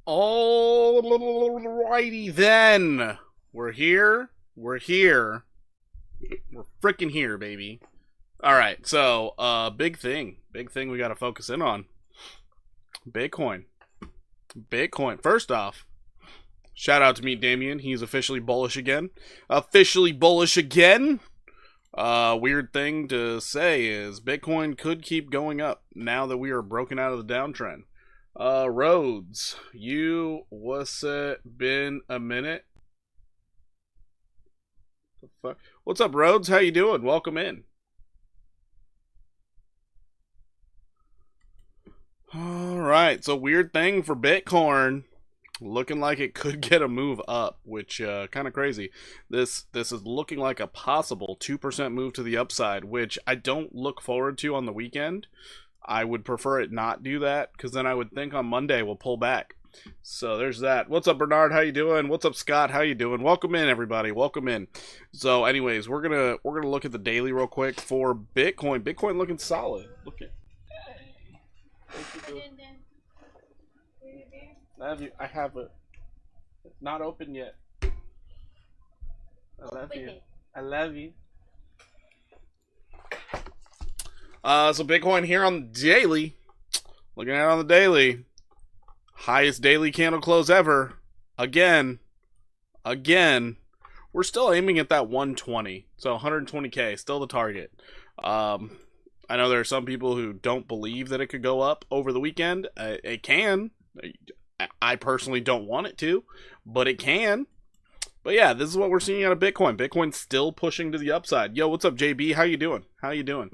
Alrighty then. We're here. We're here. We're freaking here, baby. Alright, so, big thing. Big thing we gotta focus in on. Bitcoin. Bitcoin. First off, shout out to Meet Damien. He's officially bullish again. Officially bullish again? Weird thing to say is Bitcoin could keep going up now that we are broken out of the downtrend. Rhodes, what's it been a minute? What's up, Rhodes? How you doing? Welcome in. Alright, so weird thing for Bitcoin. Looking like it could get a move up, which kind of crazy. This is looking like a possible 2% move to the upside, which I don't look forward to on the weekend. I would prefer it not do that, because then I would think on Monday we'll pull back. So there's that. What's up, Bernard? How you doing? What's up, Scott? How you doing? Welcome in, everybody. Welcome in. So, anyways, we're gonna look at the daily real quick for Bitcoin. Bitcoin looking solid. Look at. I have it. It's not open yet. I love you. I love you. So Bitcoin here on the daily. Looking at it on the daily. Highest daily candle close ever. Again. We're still aiming at that 120. So 120K, still the target. I know there are some people who don't believe that it could go up over the weekend. It can. I personally don't want it to, but it can. But yeah, this is what we're seeing out of Bitcoin. Bitcoin's still pushing to the upside. Yo, what's up, JB? How you doing? How you doing?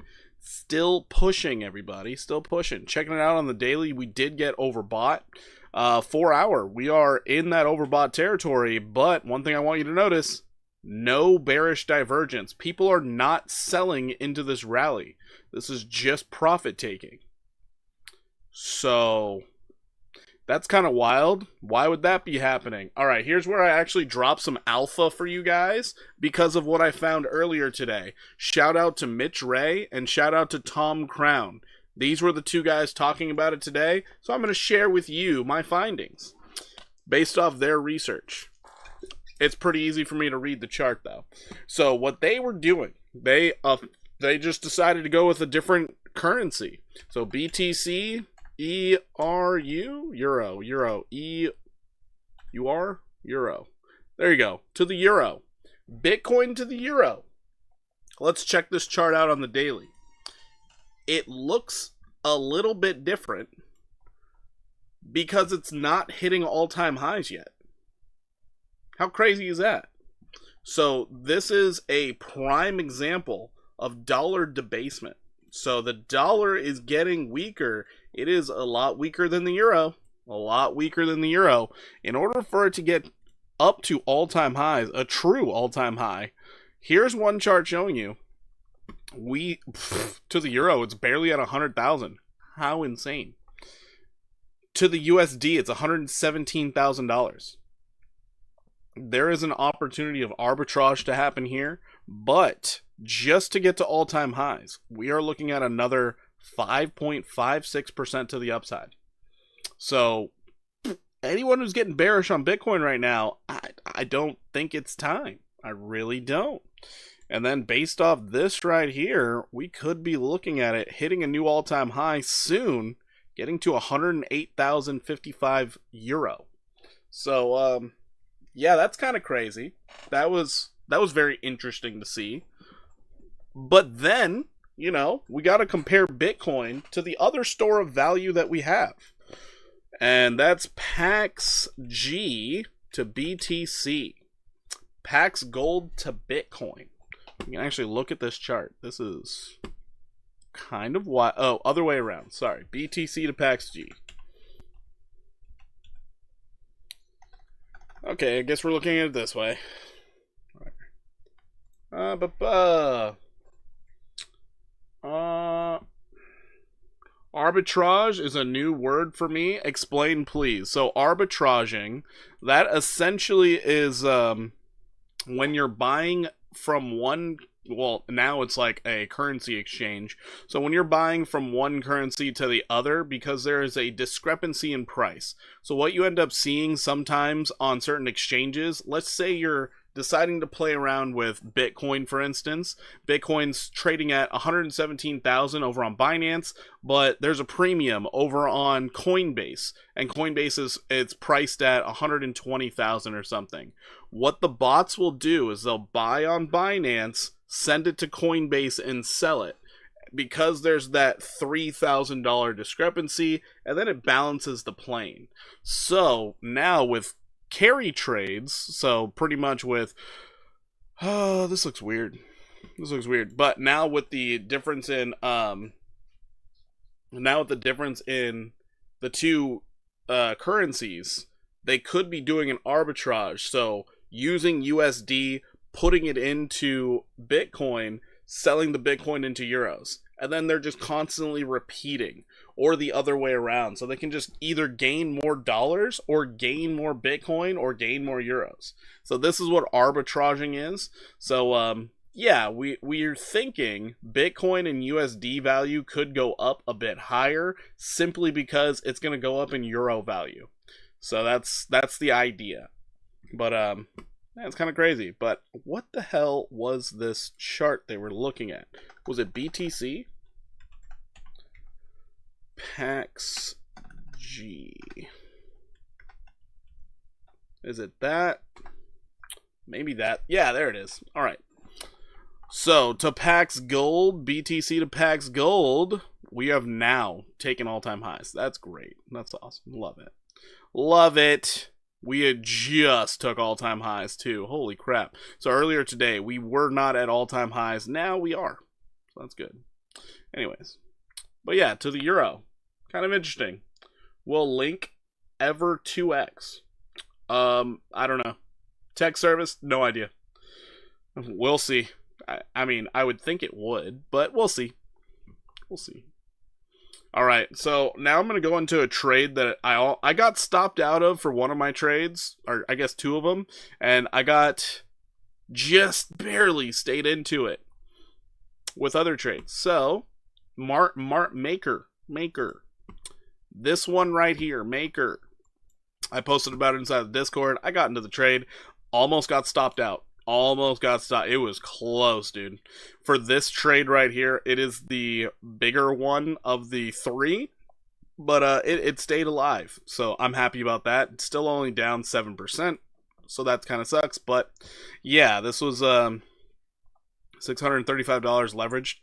Still pushing, everybody. Still pushing. Checking it out on the daily. We did get overbought. 4 hour. We are in that overbought territory. But one thing I want you to notice, no bearish divergence. People are not selling into this rally. This is just profit taking. So that's kind of wild. Why would that be happening? All right, here's where I actually dropped some alpha for you guys because of what I found earlier today. Shout out to Mitch Ray and shout out to Tom Crown. These were the two guys talking about it today, so I'm going to share with you my findings based off their research. It's pretty easy for me to read the chart, though. So what they were doing, they just decided to go with a different currency. So BTC, Euro. There you go. To the euro. Bitcoin to the euro. Let's check this chart out on the daily. It looks a little bit different because it's not hitting all-time highs yet. How crazy is that? So this is a prime example of dollar debasement. So the dollar is getting weaker. It is a lot weaker than the euro. A lot weaker than the euro. In order for it to get up to all-time highs, a true all-time high, here's one chart showing you. To the euro, it's barely at 100,000. How insane. To the USD, it's $117,000. There is an opportunity of arbitrage to happen here, but just to get to all-time highs, we are looking at another 5.56% to the upside. So anyone who's getting bearish on Bitcoin right now, I don't think it's time. I really don't. And then based off this right here, we could be looking at it hitting a new all-time high soon, getting to 108,055 euro. So yeah, that's kind of crazy. That was very interesting to see. But then, you know, we got to compare Bitcoin to the other store of value that we have. And that's PAX G to BTC. PAX Gold to Bitcoin. You can actually look at this chart. This is kind of why. Oh, other way around. Sorry. BTC to PAX G. Okay, I guess we're looking at it this way. Arbitrage is a new word for me. Explain, please. So arbitraging, that essentially is when you're buying from one well, now it's like a currency exchange. So when you're buying from one currency to the other, because there is a discrepancy in price. So what you end up seeing sometimes on certain exchanges, let's say you're deciding to play around with Bitcoin, for instance. Bitcoin's trading at 117,000 over on Binance, but there's a premium over on Coinbase, and Coinbase it's priced at 120,000 or something. What the bots will do is they'll buy on Binance, send it to Coinbase, and sell it, because there's that $3,000 discrepancy, and then it balances the plane. So now with carry trades, so pretty much with this looks weird, but now with the difference in the two currencies, they could be doing an arbitrage, so using USD, putting it into Bitcoin, selling the Bitcoin into euros, and then they're just constantly repeating, or the other way around. So they can just either gain more dollars or gain more Bitcoin or gain more euros. So this is what arbitraging is. So yeah, we're thinking Bitcoin and USD value could go up a bit higher, simply because it's going to go up in euro value. So that's the idea. But it's kind of crazy. But what the hell was this chart they were looking at? Was it BTC? PAX G. Is it that? Maybe that. Yeah, there it is. All right. So to PAX Gold, BTC to PAX Gold, we have now taken all-time highs. That's great. That's awesome. Love it. Love it. We had just took all-time highs too. Holy crap. So earlier today, we were not at all-time highs. Now we are. So that's good. Anyways. But yeah, to the euro. Kind of interesting. Will link ever 2x? I don't know. Tech service? No idea. We'll see. I mean, I would think it would, but we'll see. We'll see. Alright, so now I'm going to go into a trade that I got stopped out of for one of my trades, or I guess two of them, and I got just barely stayed into it with other trades. So, Maker. This one right here, Maker. I posted about it inside the Discord. I got into the trade, almost got stopped out. It was close, dude. For this trade right here, it is the bigger one of the three, but it stayed alive, so I'm happy about that. It's still only down 7%, so that kind of sucks. But yeah, this was $635 leveraged.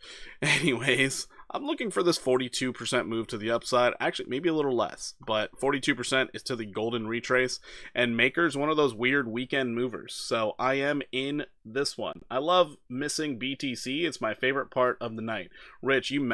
Anyways, I'm looking for this 42% move to the upside. Actually, maybe a little less, but 42% is to the golden retrace. And Maker's one of those weird weekend movers, so I am in this one. I love missing BTC. It's my favorite part of the night. Rich, you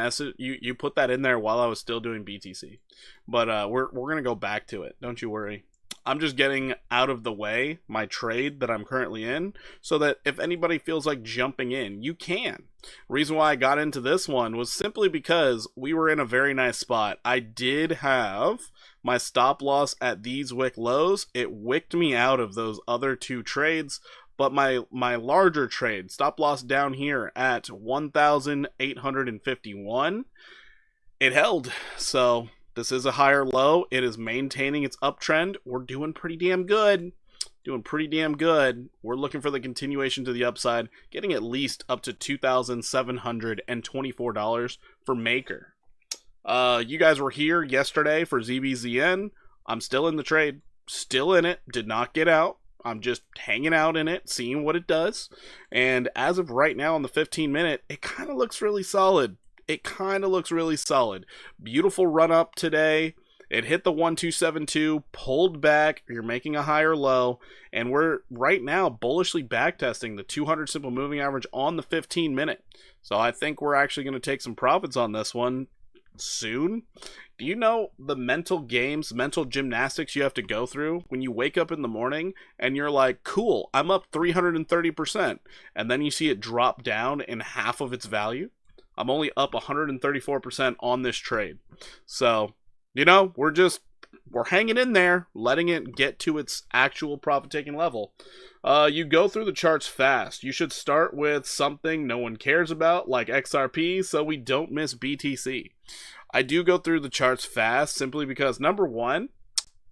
put that in there while I was still doing BTC, but we're gonna go back to it. Don't you worry. I'm just getting out of the way my trade that I'm currently in, so that if anybody feels like jumping in, you can. Reason why I got into this one was simply because we were in a very nice spot. I did have my stop loss at these wick lows. It wicked me out of those other two trades, but my larger trade, stop loss down here at 1,851, it held. So this is a higher low. It is maintaining its uptrend. We're doing pretty damn good. We're looking for the continuation to the upside, getting at least up to $2,724 for Maker. You guys were here yesterday for ZBZN. I'm still in the trade. Still in it. Did not get out. I'm just hanging out in it, seeing what it does. And as of right now on the 15-minute, it kind of looks really solid. Beautiful run up today. It hit the 1272, pulled back. You're making a higher low, and we're right now bullishly backtesting the 200 simple moving average on the 15-minute. So I think we're actually going to take some profits on this one soon. Do you know the mental games, mental gymnastics you have to go through when you wake up in the morning and you're like, cool, I'm up 330%, and then you see it drop down in half of its value? I'm only up 134% on this trade. So, you know, we're just we're hanging in there, letting it get to its actual profit-taking level. You go through the charts fast. You should start with something no one cares about, like XRP, so we don't miss BTC. I do go through the charts fast simply because, number one,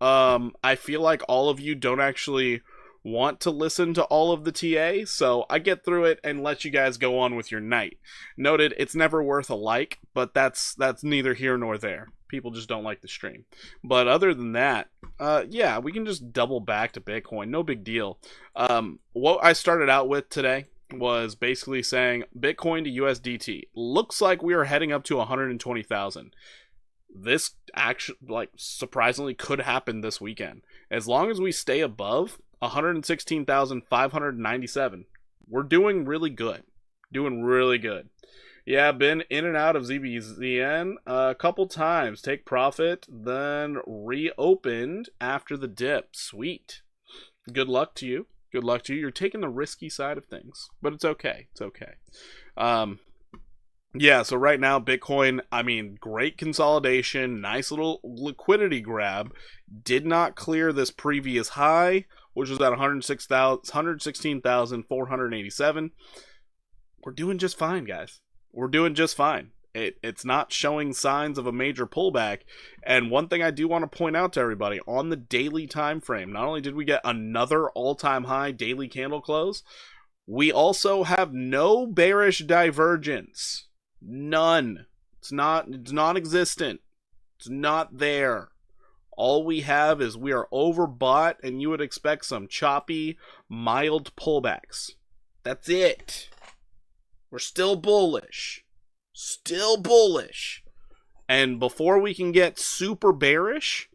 I feel like all of you don't actually want to listen to all of the TA, so I get through it and let you guys go on with your night. Noted, it's never worth a like, but that's neither here nor there. People just don't like the stream. But other than that, yeah, we can just double back to Bitcoin. No big deal. What I started out with today was basically saying Bitcoin to USDT. Looks like we are heading up to 120,000. This actually, like, surprisingly could happen this weekend. As long as we stay above 116,597, we're doing really good. Doing really good. Yeah, been in and out of ZBZN a couple times. Take profit, then reopened after the dip. Sweet. Good luck to you. Good luck to you. You're taking the risky side of things, but it's okay. It's okay. Yeah, so right now, Bitcoin, I mean, great consolidation, nice little liquidity grab. Did not clear this previous high, which was at 116,487. We're doing just fine, guys. We're doing just fine. It's not showing signs of a major pullback. And one thing I do want to point out to everybody, on the daily time frame, not only did we get another all-time high daily candle close, we also have no bearish divergence. None. It's non-existent. It's not there. All we have is we are overbought, and you would expect some choppy, mild pullbacks. That's it. We're still bullish. Still bullish. And before we can get super bearish,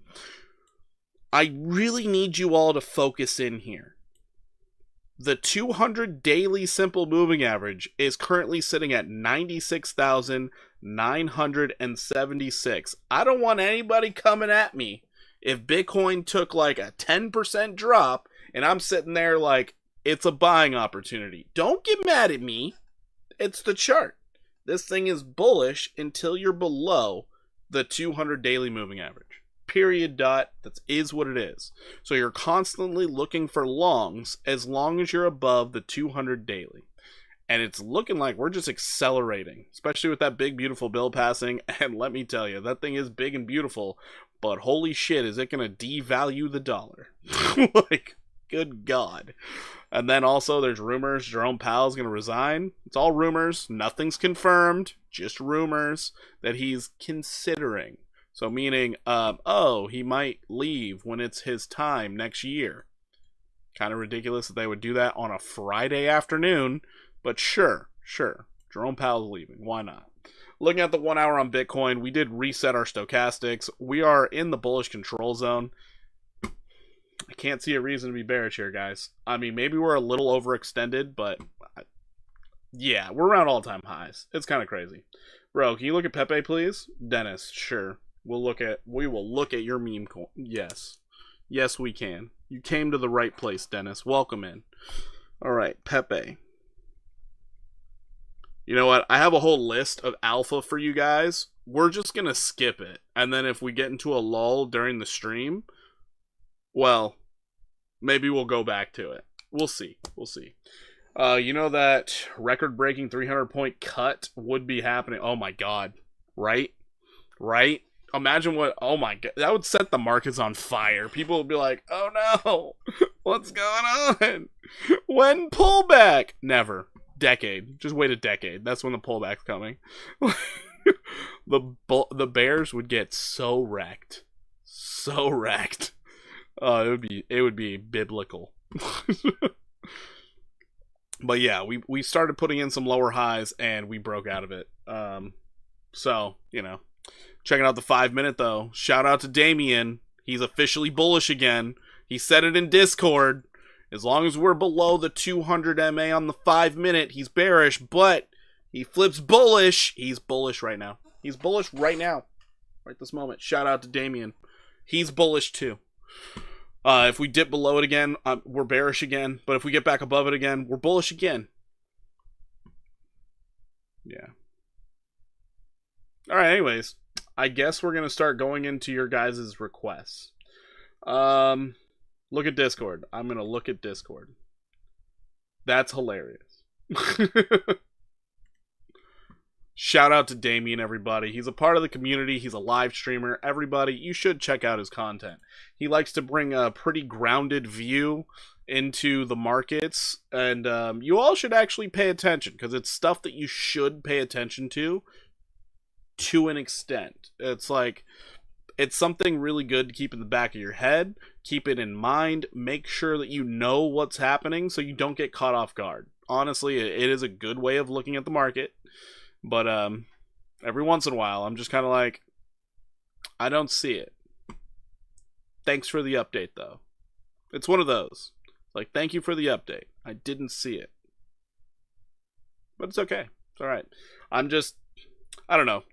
I really need you all to focus in here. The 200 daily simple moving average is currently sitting at 96,976. I don't want anybody coming at me if Bitcoin took like a 10% drop and I'm sitting there like it's a buying opportunity. Don't get mad at me. It's the chart. This thing is bullish until you're below the 200 daily moving average. Period. Dot. That is what it is. So you're constantly looking for longs as long as you're above the 200 daily. And it's looking like we're just accelerating, especially with that big, beautiful bill passing. And let me tell you, that thing is big and beautiful, but holy shit, is it going to devalue the dollar? Like, good God. And then also there's rumors Jerome Powell's going to resign. It's all rumors. Nothing's confirmed. Just rumors that he's considering. So meaning, he might leave when it's his time next year. Kind of ridiculous that they would do that on a Friday afternoon. But sure. Jerome Powell's leaving. Why not? Looking at the 1 hour on Bitcoin, we did reset our stochastics. We are in the bullish control zone. I can't see a reason to be bearish here, guys. I mean, maybe we're a little overextended, but yeah, we're around all-time highs. It's kind of crazy. Bro, can you look at Pepe, please? Dennis, sure. We will look at your meme coin. Yes. Yes, we can. You came to the right place, Dennis. Welcome in. All right, Pepe. You know what? I have a whole list of alpha for you guys. We're just going to skip it. And then if we get into a lull during the stream, well, maybe we'll go back to it. We'll see. You know that record-breaking 300-point cut would be happening. Oh my God. Right? Imagine what, oh my God, that would set the markets on fire. People would be like, oh no, what's going on? When pullback? Never. Decade. Just wait a decade. That's when the pullback's coming. The Bears would get so wrecked. It would be biblical. But yeah, we started putting in some lower highs and we broke out of it. So, you know, checking out the 5 minute though. Shout out to Damien. He's officially bullish again. He said it in Discord. As long as we're below the 200 MA on the 5 minute, he's bearish, but he flips bullish. He's bullish right now. Right this moment. Shout out to Damien. He's bullish too. If we dip below it again, we're bearish again. But if we get back above it again, we're bullish again. Yeah. All right, anyways. I guess we're going to start going into your guys' requests. Look at Discord. I'm going to look at Discord. That's hilarious. Shout out to Damien, everybody. He's a part of the community. He's a live streamer. Everybody, you should check out his content. He likes to bring a pretty grounded view into the markets, and you all should actually pay attention, because it's stuff that you should pay attention to an extent. It's like, it's something really good to keep in the back of your head, keep it in mind, make sure that you know what's happening so you don't get caught off guard. Honestly, it is a good way of looking at the market, but every once in a while, I'm just kind of like, I don't see it. Thanks for the update, though. It's one of those. Like, thank you for the update. I didn't see it. But it's okay. It's alright. I don't know.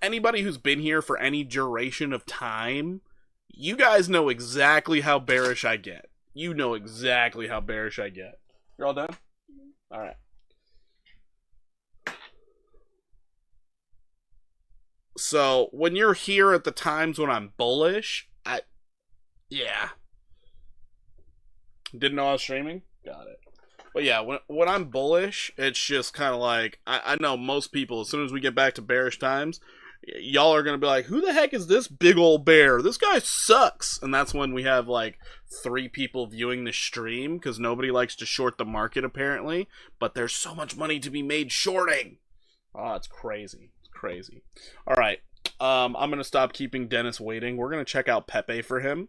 Anybody who's been here for any duration of time, you guys know exactly how bearish I get. You know exactly how bearish I get. You're all done? Alright. So, when you're here at the times when I'm bullish, yeah. Didn't know I was streaming? Got it. But yeah, when I'm bullish, it's just kind of like, I know most people, as soon as we get back to bearish times, y'all are going to be like, who the heck is this big old bear? This guy sucks. And that's when we have like 3 people viewing the stream, because nobody likes to short the market apparently. But there's so much money to be made shorting. Oh, it's crazy. It's crazy. All right. I'm going to stop keeping Dennis waiting. We're going to check out Pepe for him.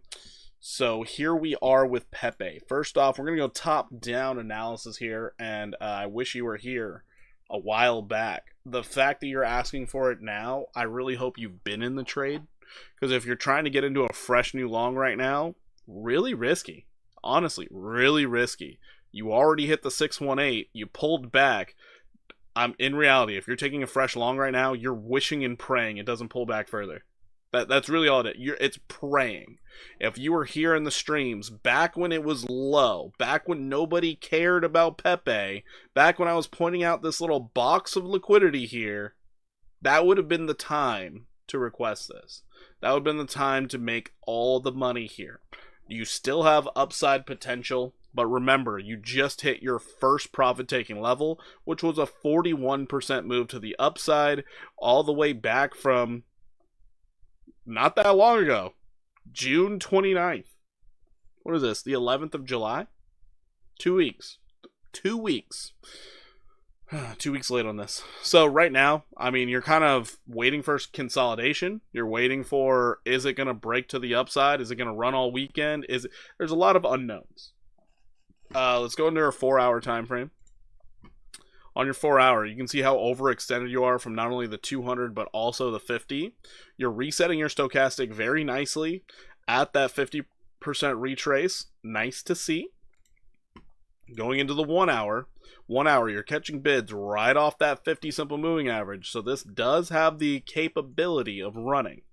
So here we are with Pepe. First off, we're going to go top-down analysis here, and I wish you were here a while back. The fact that you're asking for it now, I really hope you've been in the trade, because if you're trying to get into a fresh new long right now, really risky. Honestly, really risky. You already hit the 618, you pulled back. In reality, if you're taking a fresh long right now, you're wishing and praying it doesn't pull back further. That's really all it is. It's praying. If you were here in the streams, back when it was low, back when nobody cared about Pepe, back when I was pointing out this little box of liquidity here, that would have been the time to request this. That would have been the time to make all the money here. You still have upside potential, but remember, you just hit your first profit-taking level, which was a 41% move to the upside, all the way back from not that long ago. June 29th. What is this? The 11th of July? 2 weeks. 2 weeks. 2 weeks late on this. So right now, I mean, you're kind of waiting for consolidation. You're waiting for, is it going to break to the upside? Is it going to run all weekend? There's a lot of unknowns. Let's go into our 4-hour time frame. On your 4-hour, you can see how overextended you are from not only the 200, but also the 50. You're resetting your stochastic very nicely at that 50% retrace. Nice to see. Going into the 1 hour, you're catching bids right off that 50 simple moving average. So this does have the capability of running.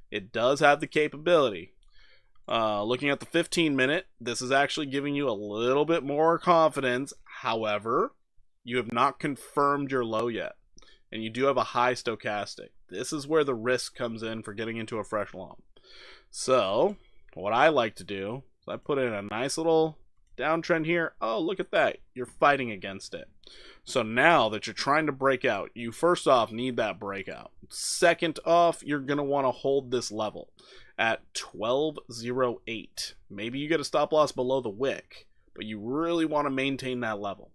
It does have the capability. Looking at the 15-minute, this is actually giving you a little bit more confidence. However, you have not confirmed your low yet, and you do have a high stochastic. This is where the risk comes in for getting into a fresh long. So, what I like to do is I put in a nice little downtrend here. Oh, look at that. You're fighting against it. So now that you're trying to break out, you first off need that breakout. Second off, you're going to want to hold this level at 12.08. Maybe you get a stop loss below the wick, but you really want to maintain that level.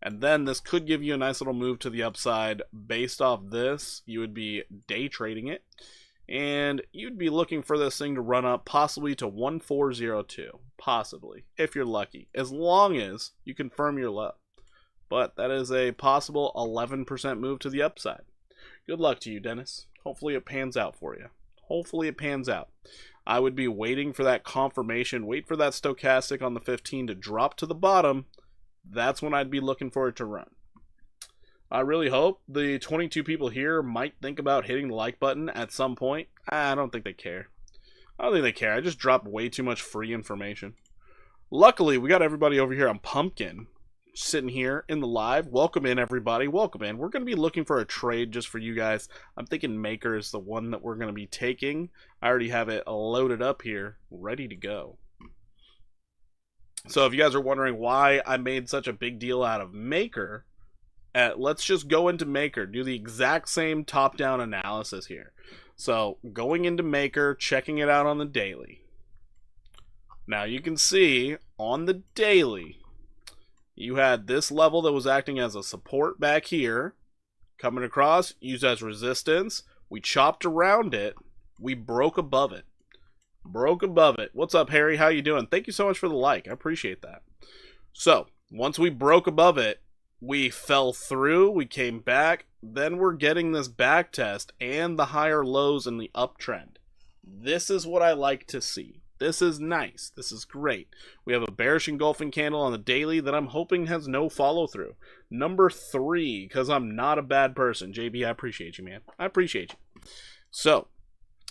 And then this could give you a nice little move to the upside. Based off this, you would be day trading it, and you'd be looking for this thing to run up possibly to 1402, possibly, if you're lucky, as long as you confirm your low. But that is a possible 11% move to the upside. Good luck to you, Dennis. Hopefully it pans out for you. Hopefully it pans out. I would be waiting for that confirmation, wait for that stochastic on the 15 to drop to the bottom. That's when I'd be looking for it to run. I really hope the 22 people here might think about hitting the like button at some point. I don't think they care. I don't think they care. I just dropped way too much free information. Luckily, we got everybody over here on Pumpkin. sitting here in the live. Welcome in, everybody. Welcome in. We're going to be looking for a trade just for you guys. I'm thinking Maker is the one that we're going to be taking. I already have it loaded up here, ready to go. So if you guys are wondering why I made such a big deal out of Maker, let's just go into Maker, do the exact same top-down analysis here. So going into Maker, checking it out on the daily. Now you can see on the daily, you had this level that was acting as a support back here, coming across, used as resistance. We chopped around it. We broke above it. Broke above it. What's up, Harry? How you doing? Thank you so much for the like. I appreciate that. So, once we broke above it, we fell through. We came back. Then we're getting this back test and the higher lows in the uptrend. This is what I like to see. This is nice. This is great. We have a bearish engulfing candle on the daily that I'm hoping has no follow through. Number 3, because I'm not a bad person. JB, I appreciate you, man. I appreciate you. So,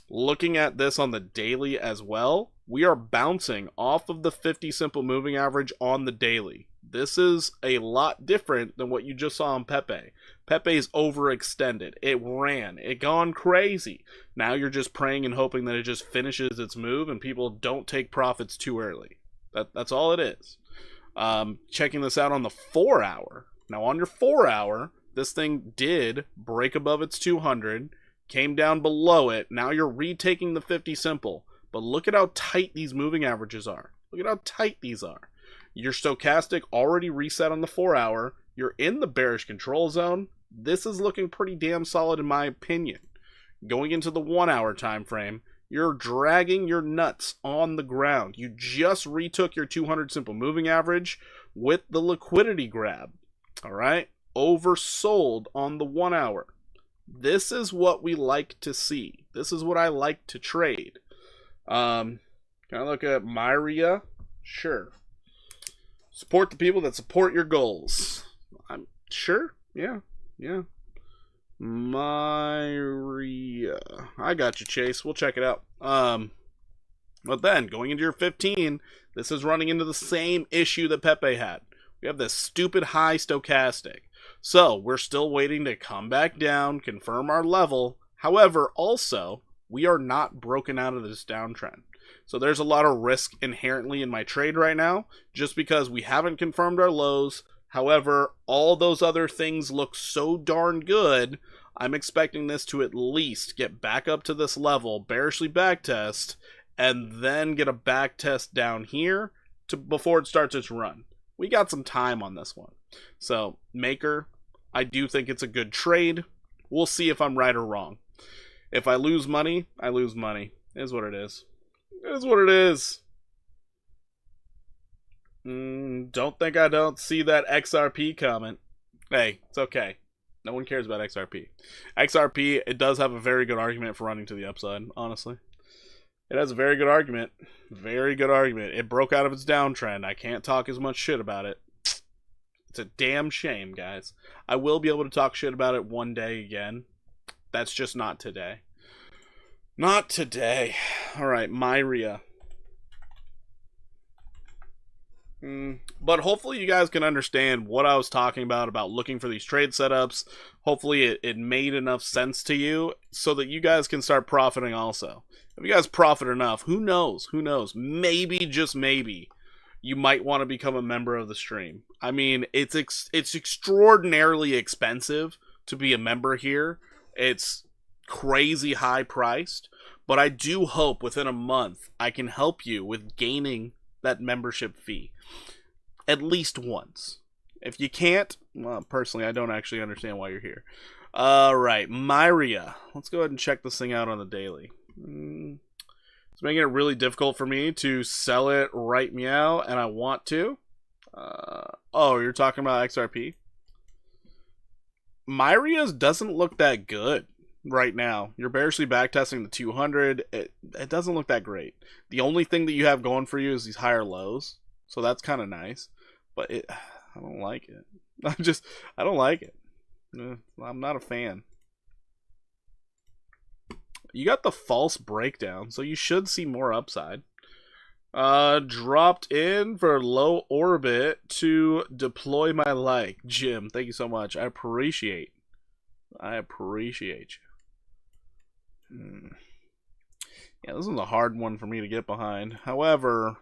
looking at this on the daily as well, we are bouncing off of the 50 simple moving average on the daily. This is a lot different than what you just saw on Pepe. Pepe's overextended. It ran. It gone crazy. Now you're just praying and hoping that it just finishes its move and people don't take profits too early. That's all it is. Checking this out on the 4 hour. Now on your 4 hour, this thing did break above its 200, came down below it. Now you're retaking the 50 simple. But look at how tight these moving averages are. Look at how tight these are. Your stochastic already reset on the 4 hour. You're in the bearish control zone. This is looking pretty damn solid in my opinion. Going into the 1 hour time frame, you're dragging your nuts on the ground. You just retook your 200 simple moving average with the liquidity grab. All right? Oversold on the 1 hour. This is what we like to see. This is what I like to trade. Can I look at Myria? Sure. Support the people that support your goals. I'm sure. Yeah. Myria. I got you, Chase. We'll check it out. But then, going into your 15, this is running into the same issue that Pepe had. We have this stupid high stochastic. So, we're still waiting to come back down, confirm our level. However, also, we are not broken out of this downtrend. So there's a lot of risk inherently in my trade right now, just because we haven't confirmed our lows. However, all those other things look so darn good, I'm expecting this to at least get back up to this level, bearishly backtest, and then get a backtest down here before it starts its run. We got some time on this one. So, Maker, I do think it's a good trade. We'll see if I'm right or wrong. If I lose money, I lose money. It is what it is. It is what it is. Don't think I don't see that XRP comment. Hey, it's okay. No one cares about XRP. XRP, it does have a very good argument for running to the upside, honestly. It has a very good argument. Very good argument. It broke out of its downtrend. I can't talk as much shit about it. It's a damn shame, guys. I will be able to talk shit about it one day again. That's just not today. Not today. Alright, Myria. But hopefully you guys can understand what I was talking about looking for these trade setups. Hopefully it made enough sense to you so that you guys can start profiting also. If you guys profit enough, who knows? Who knows? Maybe, just maybe, you might want to become a member of the stream. I mean, it's extraordinarily expensive to be a member here. It's crazy high priced, but I do hope within a month I can help you with gaining that membership fee at least once. If you can't, well, personally, I don't actually understand why you're here. Alright, Myria. Let's go ahead and check this thing out on the daily. It's making it really difficult for me to sell it right meow, and I want to. Oh, you're talking about XRP? Myria's doesn't look that good right now. You're barely backtesting the 200. It doesn't look that great. The only thing that you have going for you is these higher lows, so that's kind of nice. But I don't like it. I don't like it. I'm not a fan. You got the false breakdown, so you should see more upside. Dropped in for low orbit to deploy my like. Jim, thank you so much. I appreciate you. Yeah, this is a hard one for me to get behind. However,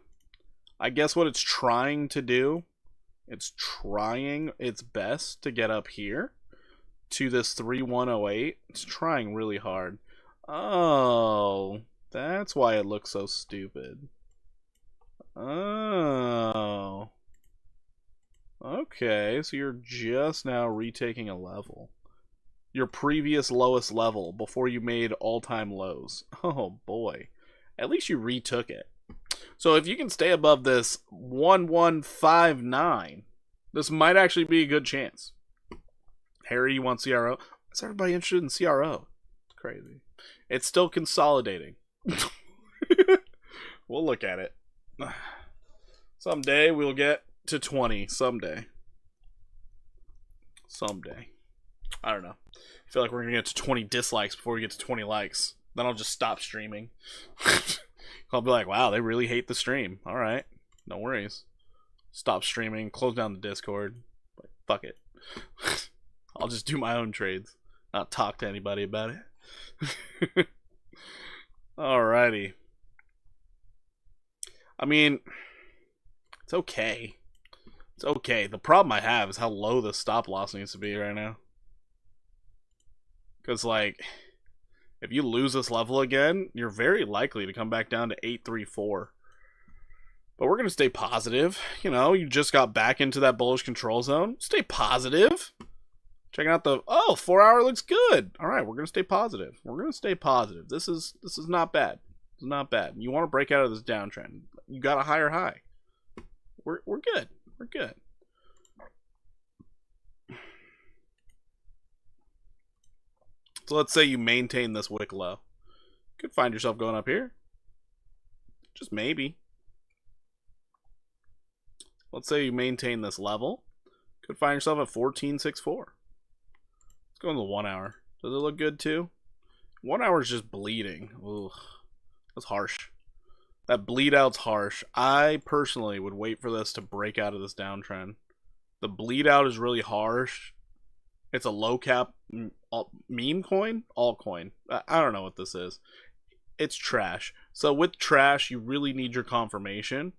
I guess what it's trying to do, it's trying its best to get up here to this 3108. It's trying really hard. Oh, that's why it looks so stupid. Oh. Okay, so you're just now retaking a level. Your previous lowest level before you made all-time lows. Oh boy. At least you retook it. So if you can stay above this 1159, this might actually be a good chance. Harry, you want CRO? Is everybody interested in CRO? It's crazy. It's still consolidating. We'll look at it. Someday we'll get to 20. Someday. I don't know. I feel like we're going to get to 20 dislikes before we get to 20 likes. Then I'll just stop streaming. I'll be like, wow, they really hate the stream. Alright. No worries. Stop streaming. Close down the Discord. Like, fuck it. I'll just do my own trades. Not talk to anybody about it. Alrighty. I mean, it's okay. It's okay. The problem I have is how low the stop loss needs to be right now. Because, like, if you lose this level again, you're very likely to come back down to 834. But we're going to stay positive. You know, you just got back into that bullish control zone. Stay positive. Checking out the... Oh, 4 hour looks good. All right, we're going to stay positive. We're going to stay positive. This is not bad. It's not bad. You want to break out of this downtrend. You got a higher high. We're good. We're good. So let's say you maintain this wick low. You could find yourself going up here. Just maybe. Let's say you maintain this level. Could find yourself at 1464. Let's go in the 1 hour. Does it look good too? 1 hour is just bleeding. Ugh. That's harsh. That bleed out's harsh. I personally would wait for this to break out of this downtrend. The bleed out is really harsh. It's a low cap meme coin? Altcoin. I don't know what this is. It's trash. So with trash, you really need your confirmation.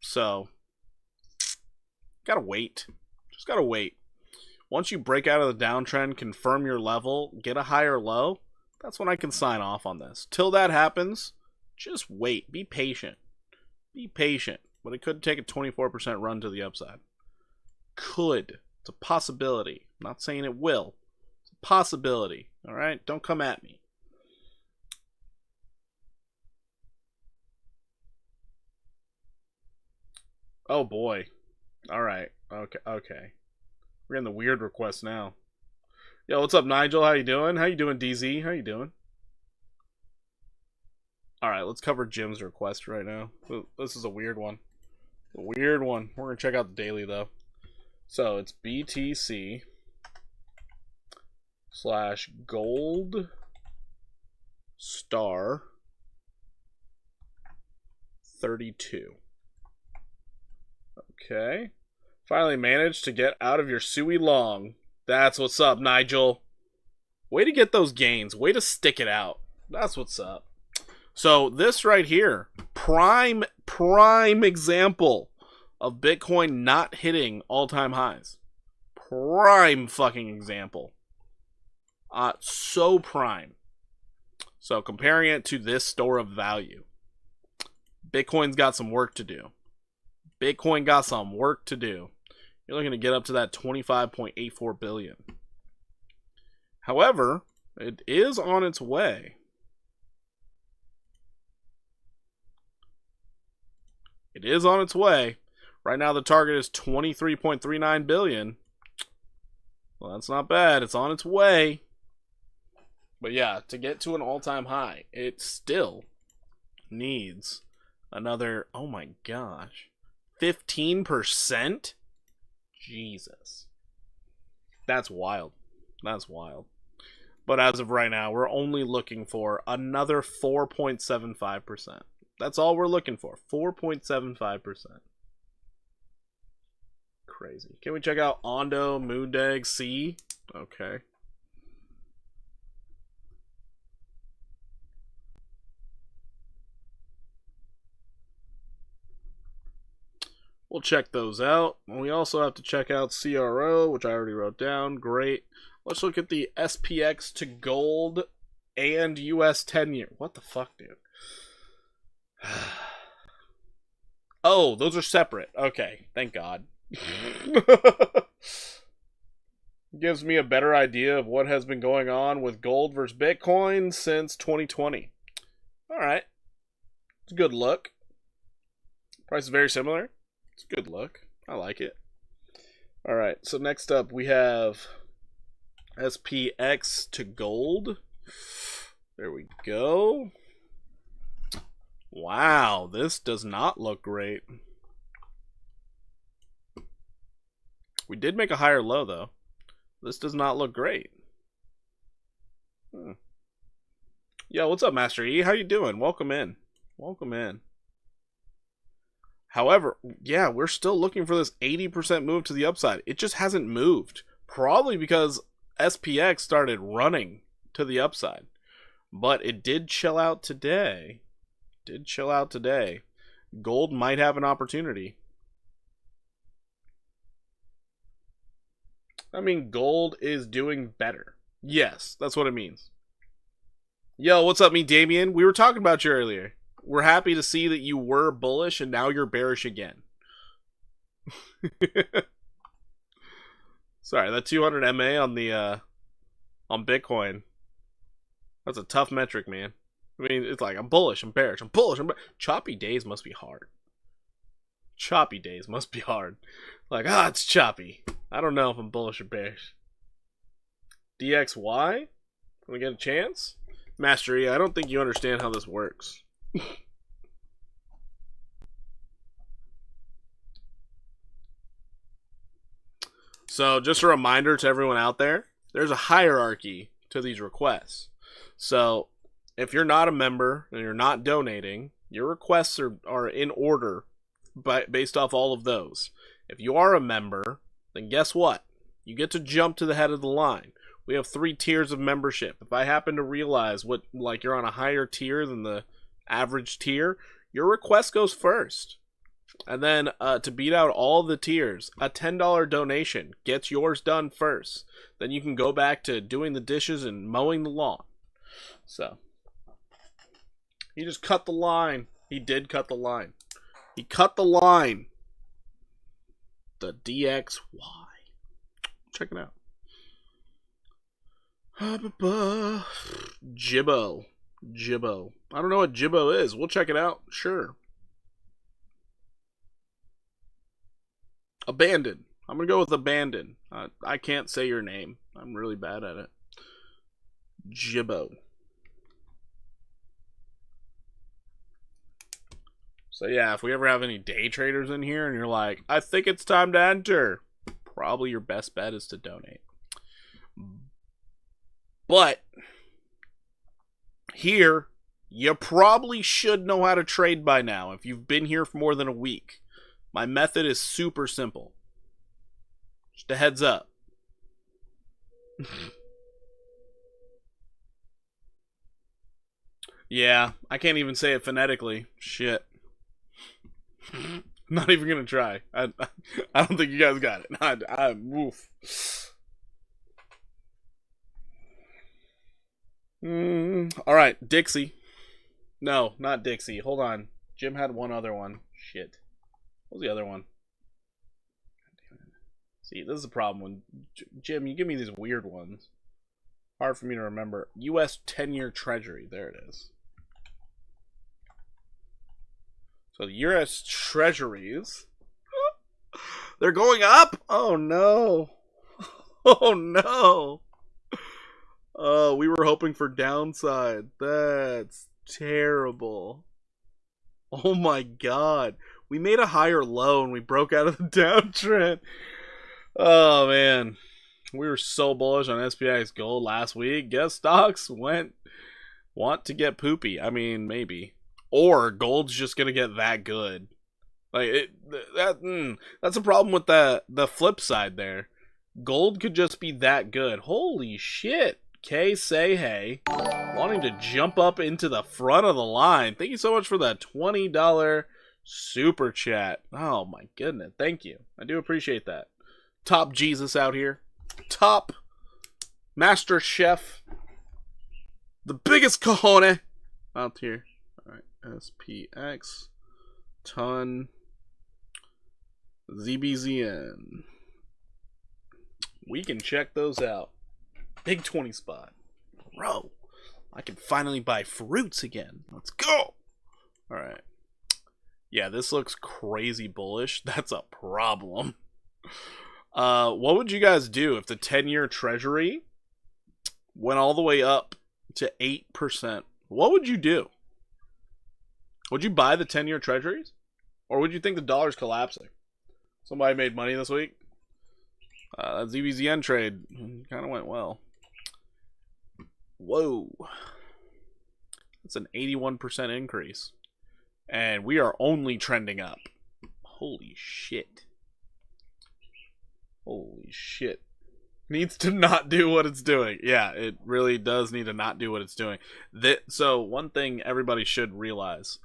So, gotta wait. Just gotta wait. Once you break out of the downtrend, confirm your level, get a higher low, that's when I can sign off on this. Till that happens, just wait. Be patient. Be patient. But it could take a 24% run to the upside. Could. It's a possibility. I'm not saying it will. It's a possibility. Alright? Don't come at me. Oh boy. Alright. Okay. We're getting the weird request now. Yo, what's up, Nigel? How you doing? How you doing, DZ? How you doing? Alright, let's cover Jim's request right now. This is a weird one. A weird one. We're going to check out the daily, though. So, it's BTC / gold star 32. Okay. Finally managed to get out of your Sui long. That's what's up, Nigel. Way to get those gains. Way to stick it out. That's what's up. So this right here, prime example of Bitcoin not hitting all-time highs. Prime fucking example. So prime. So comparing it to this store of value, Bitcoin's got some work to do. Bitcoin got some work to do. You're looking to get up to that 25.84 billion. However, it is on its way. It is on its way. Right now the target is 23.39 billion. Well, that's not bad. It's on its way. But yeah, to get to an all-time high, it still needs another, oh my gosh, 15%? Jesus. That's wild. That's wild. But as of right now, we're only looking for another 4.75%. That's all we're looking for. 4.75%. Crazy. Can we check out Ondo, Moondeg, C? Okay. We'll check those out. We also have to check out CRO, which I already wrote down. Great. Let's look at the SPX to gold and US 10-year. What the fuck, dude? Oh, those are separate. Okay, thank God. Gives me a better idea of what has been going on with gold versus Bitcoin since 2020. All right. It's a good look. Price is very similar. It's a good look. I like it. All right. So next up we have SPX to gold. There we go. Wow, this does not look great. We did make a higher low though. This does not look great. Yo, what's up, Master E? How you doing? Welcome in. Welcome in. However, yeah, we're still looking for this 80% move to the upside. It just hasn't moved. Probably because SPX started running to the upside. But it did chill out today. Gold might have an opportunity. I mean, gold is doing better. Yes, that's what it means. Yo, what's up, me, Damien? We were talking about you earlier. We're happy to see that you were bullish and now you're bearish again. Sorry, that 200 MA on the on Bitcoin. That's a tough metric, man. I mean, it's like I'm bullish, I'm bearish, I'm bullish, I'm choppy days must be hard. Choppy days must be hard. Like, it's choppy. I don't know if I'm bullish or bearish. DXY? Can we get a chance? Mastery, I don't think you understand how this works. So, just a reminder to everyone out there, there's a hierarchy to these requests. So, if you're not a member and you're not donating, your requests are in order based off all of those. If you are a member, then guess what? You get to jump to the head of the line. We have 3 tiers of membership. If I happen to realize you're on a higher tier than the average tier, your request goes first. And then to beat out all the tiers, a $10 donation gets yours done first. Then you can go back to doing the dishes and mowing the lawn. So, he just cut the line. He did cut the line. He cut the line. The DXY. Check it out. Jibbo. I don't know what Jibbo is. We'll check it out. Sure. Abandon. I'm going to go with abandon. I can't say your name. I'm really bad at it. Jibbo. So yeah, if we ever have any day traders in here and you're like, I think it's time to enter, probably your best bet is to donate. But here, you probably should know how to trade by now if you've been here for more than a week. My method is super simple. Just a heads up. Yeah, I can't even say it phonetically. Shit. Not even gonna try. I don't think you guys got it. Woof. All right, Dixie. No, not Dixie. Hold on. Jim had one other one. Shit. What was the other one? See, this is the problem when Jim, you give me these weird ones. Hard for me to remember. US 10-year Treasury. There it is. So the US Treasuries, they're going up. Oh no. Oh no. We were hoping for downside. That's terrible. Oh my god. We made a higher low and we broke out of the downtrend. Oh man. We were so bullish on SPX gold last week. Guess stocks want to get poopy. I mean, maybe. or gold's just gonna get that good. Like that's a problem with the flip side there. Gold could just be that good. Holy shit. K say hey, wanting to jump up into the front of the line. Thank you so much for that $20 super chat. Oh my goodness. Thank you. I do appreciate that. Top Jesus out here. Top Master Chef. The biggest cojones out here. Alright, SPX. Ton. ZBZN. We can check those out. Big 20 spot. Bro, I can finally buy fruits again. Let's go. Alright. Yeah, this looks crazy bullish. That's a problem. What would you guys do if the 10-year treasury went all the way up to 8%? What would you do? Would you buy the 10-year treasuries? Or would you think the dollar's collapsing? Somebody made money this week. That ZBZN trade kind of went well. Whoa. That's an 81% increase. And we are only trending up. Holy shit. Holy shit. Needs to not do what it's doing. Yeah, it really does need to not do what it's doing. So, one thing everybody should realize.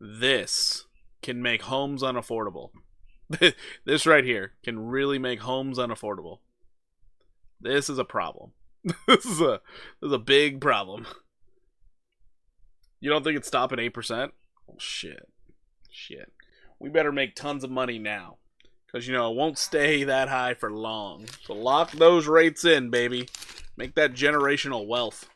This can make homes unaffordable. This right here can really make homes unaffordable. This is a problem. This is a big problem. You don't think it's stopping 8%? Oh, shit. Shit. We better make tons of money now. Because, it won't stay that high for long. So lock those rates in, baby. Make that generational wealth.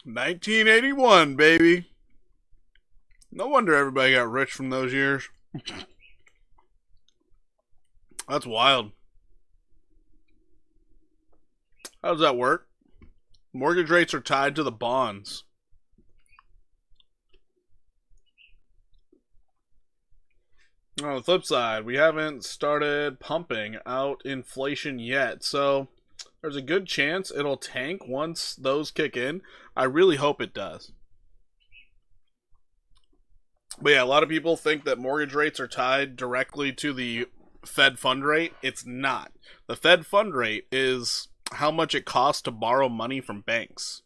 $1981, baby. No wonder everybody got rich from those years. That's wild. How does that work? Mortgage rates are tied to the bonds. On the flip side, we haven't started pumping out inflation yet, so there's a good chance it'll tank once those kick in. I really hope it does. But yeah, a lot of people think that mortgage rates are tied directly to the Fed fund rate. It's not. The Fed fund rate is how much it costs to borrow money from banks.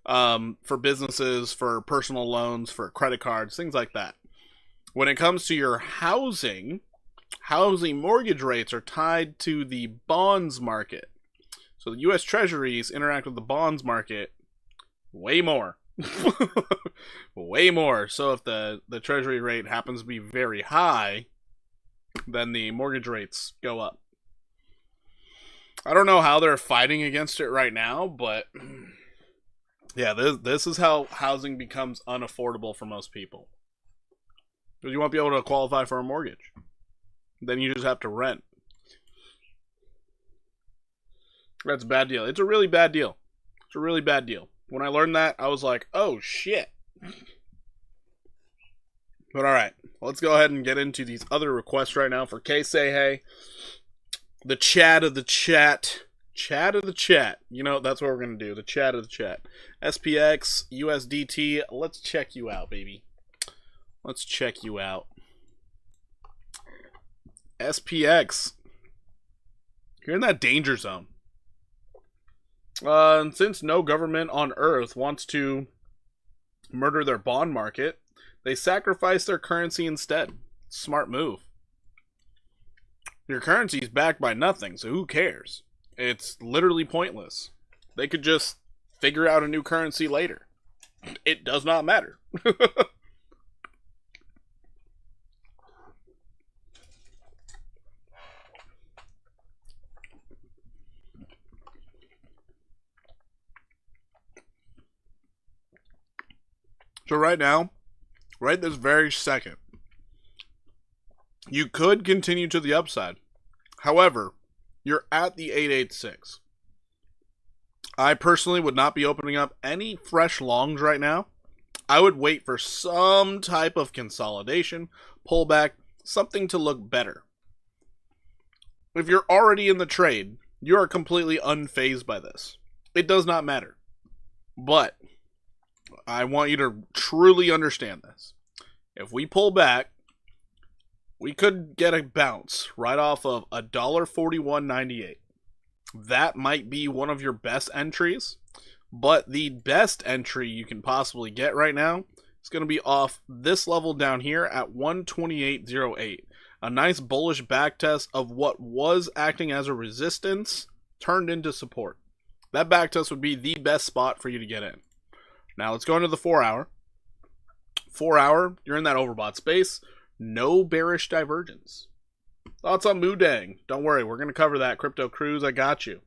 For businesses, for personal loans, for credit cards, things like that. When it comes to your housing mortgage rates are tied to the bonds market. So the U.S. Treasuries interact with the bonds market way more. Way more. So if the Treasury rate happens to be very high, then the mortgage rates go up. I don't know how they're fighting against it right now, but yeah, this is how housing becomes unaffordable for most people. Because you won't be able to qualify for a mortgage. Then you just have to rent. That's a bad deal. It's a really bad deal. It's a really bad deal. When I learned that, I was like, oh shit. But alright, let's go ahead and get into these other requests right now for K Say Hey. The chat of the chat. Chat of the chat. That's what we're going to do. The chat of the chat. SPX, USDT. Let's check you out, baby. Let's check you out. SPX. You're in that danger zone. And since no government on Earth wants to murder their bond market, they sacrifice their currency instead. Smart move. Your currency is backed by nothing, so who cares? It's literally pointless. They could just figure out a new currency later. It does not matter. So right now, right this very second, you could continue to the upside. However, you're at the 886. I personally would not be opening up any fresh longs right now. I would wait for some type of consolidation, pullback, something to look better. If you're already in the trade, you are completely unfazed by this. It does not matter. But I want you to truly understand this. If we pull back, we could get a bounce right off of $1.4198. That might be one of your best entries, but the best entry you can possibly get right now is going to be off this level down here at 128.08. A nice bullish backtest of what was acting as a resistance turned into support. That backtest would be the best spot for you to get in. Now let's go into the 4 hour. 4 hour, you're in that overbought space. No bearish divergence. Thoughts on Moodang? Don't worry, we're going to cover that. Crypto Cruise, I got you.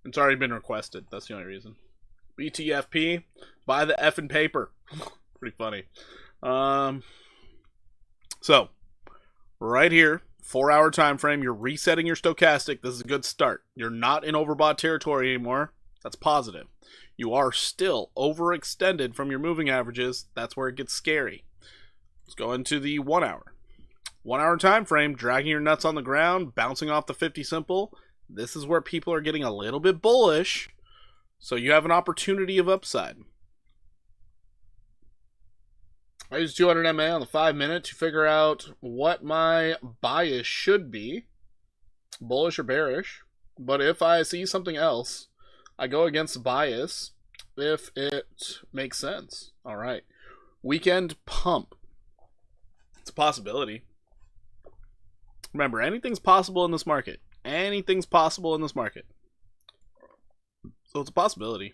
It's already been requested. That's the only reason. BTFP, buy the effing paper. Pretty funny. So, right here, 4 hour time frame, you're resetting your stochastic. This is a good start. You're not in overbought territory anymore. That's positive. You are still overextended from your moving averages. That's where it gets scary. Let's go into the 1 hour. 1 hour time frame, dragging your nuts on the ground, bouncing off the 50 simple. This is where people are getting a little bit bullish. So you have an opportunity of upside. I use 200 MA on the 5 minute to figure out what my bias should be. Bullish or bearish. But if I see something else, I go against the bias if it makes sense. All right. Weekend pump. It's a possibility. Remember, anything's possible in this market. Anything's possible in this market. So it's a possibility.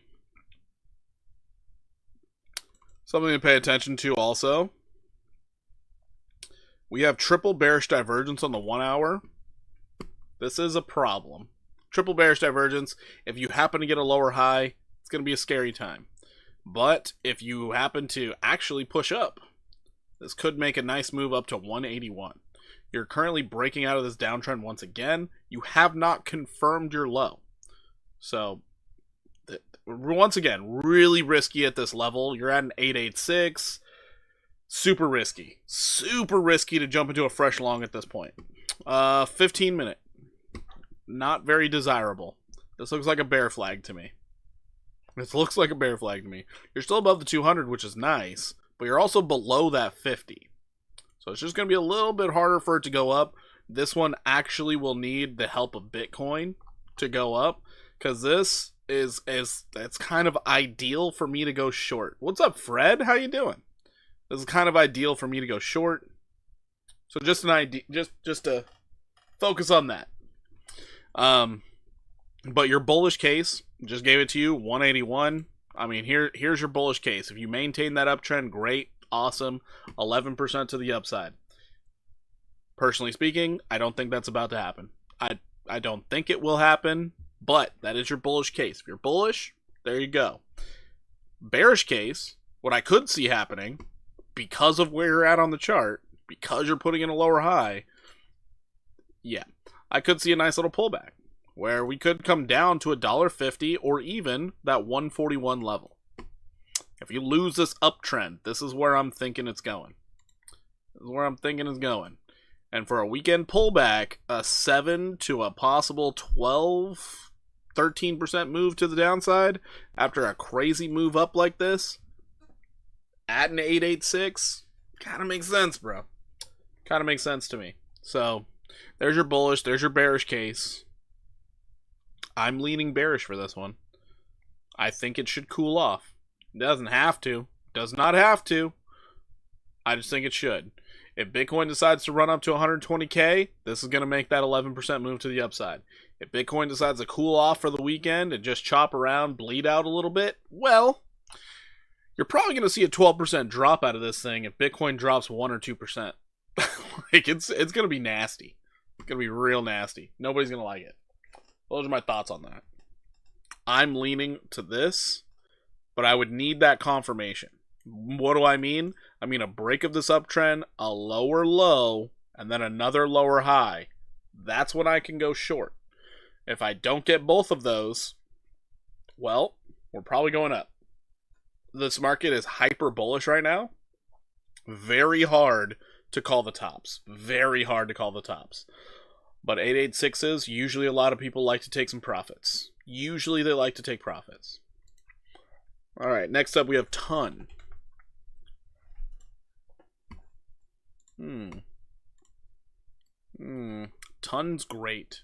Something to pay attention to also. We have triple bearish divergence on the 1 hour. This is a problem. Triple bearish divergence. If you happen to get a lower high, it's going to be a scary time. But if you happen to actually push up, this could make a nice move up to 181. You're currently breaking out of this downtrend once again. You have not confirmed your low. So, once again, really risky at this level. You're at an 886. Super risky. Super risky to jump into a fresh long at this point. 15 minute. Not very desirable. This looks like a bear flag to me. This looks like a bear flag to me. You're still above the 200, which is nice, but you're also below that 50. So it's just going to be a little bit harder for it to go up. This one actually will need the help of Bitcoin to go up, because this is it's kind of ideal for me to go short. What's up, Fred? How you doing? This is kind of ideal for me to go short. So just an idea, just to focus on that. But your bullish case, just gave it to you, 181. I mean, here's your bullish case. If you maintain that uptrend, great. Awesome. 11% to the upside. Personally speaking, I don't think that's about to happen. I don't think it will happen, but that is your bullish case. If you're bullish, there you go. Bearish case, what I could see happening, because of where you're at on the chart, because you're putting in a lower high, yeah, I could see a nice little pullback where we could come down to $1.50 or even that 141 level. If you lose this uptrend, this is where I'm thinking it's going. This is where I'm thinking it's going. And for a weekend pullback, a 7 to a possible 12, 13% move to the downside after a crazy move up like this, at an 886, kind of makes sense, bro. Kind of makes sense to me. So, there's your bullish, there's your bearish case. I'm leaning bearish for this one. I think it should cool off. It doesn't have to. Does not have to. I just think it should. If Bitcoin decides to run up to 120K, this is going to make that 11% move to the upside. If Bitcoin decides to cool off for the weekend and just chop around, bleed out a little bit, well, you're probably going to see a 12% drop out of this thing if Bitcoin drops 1 or 2%. Like, it's going to be nasty. It's going to be real nasty. Nobody's going to like it. Those are my thoughts on that. I'm leaning to this, but I would need that confirmation. What do I mean? I mean a break of this uptrend, a lower low, and then another lower high. That's when I can go short. If I don't get both of those, well, we're probably going up. This market is hyper bullish right now. Very hard to call the tops. Very hard to call the tops. But 886s, usually a lot of people like to take some profits. Usually they like to take profits. Alright, next up we have Ton. Ton's great.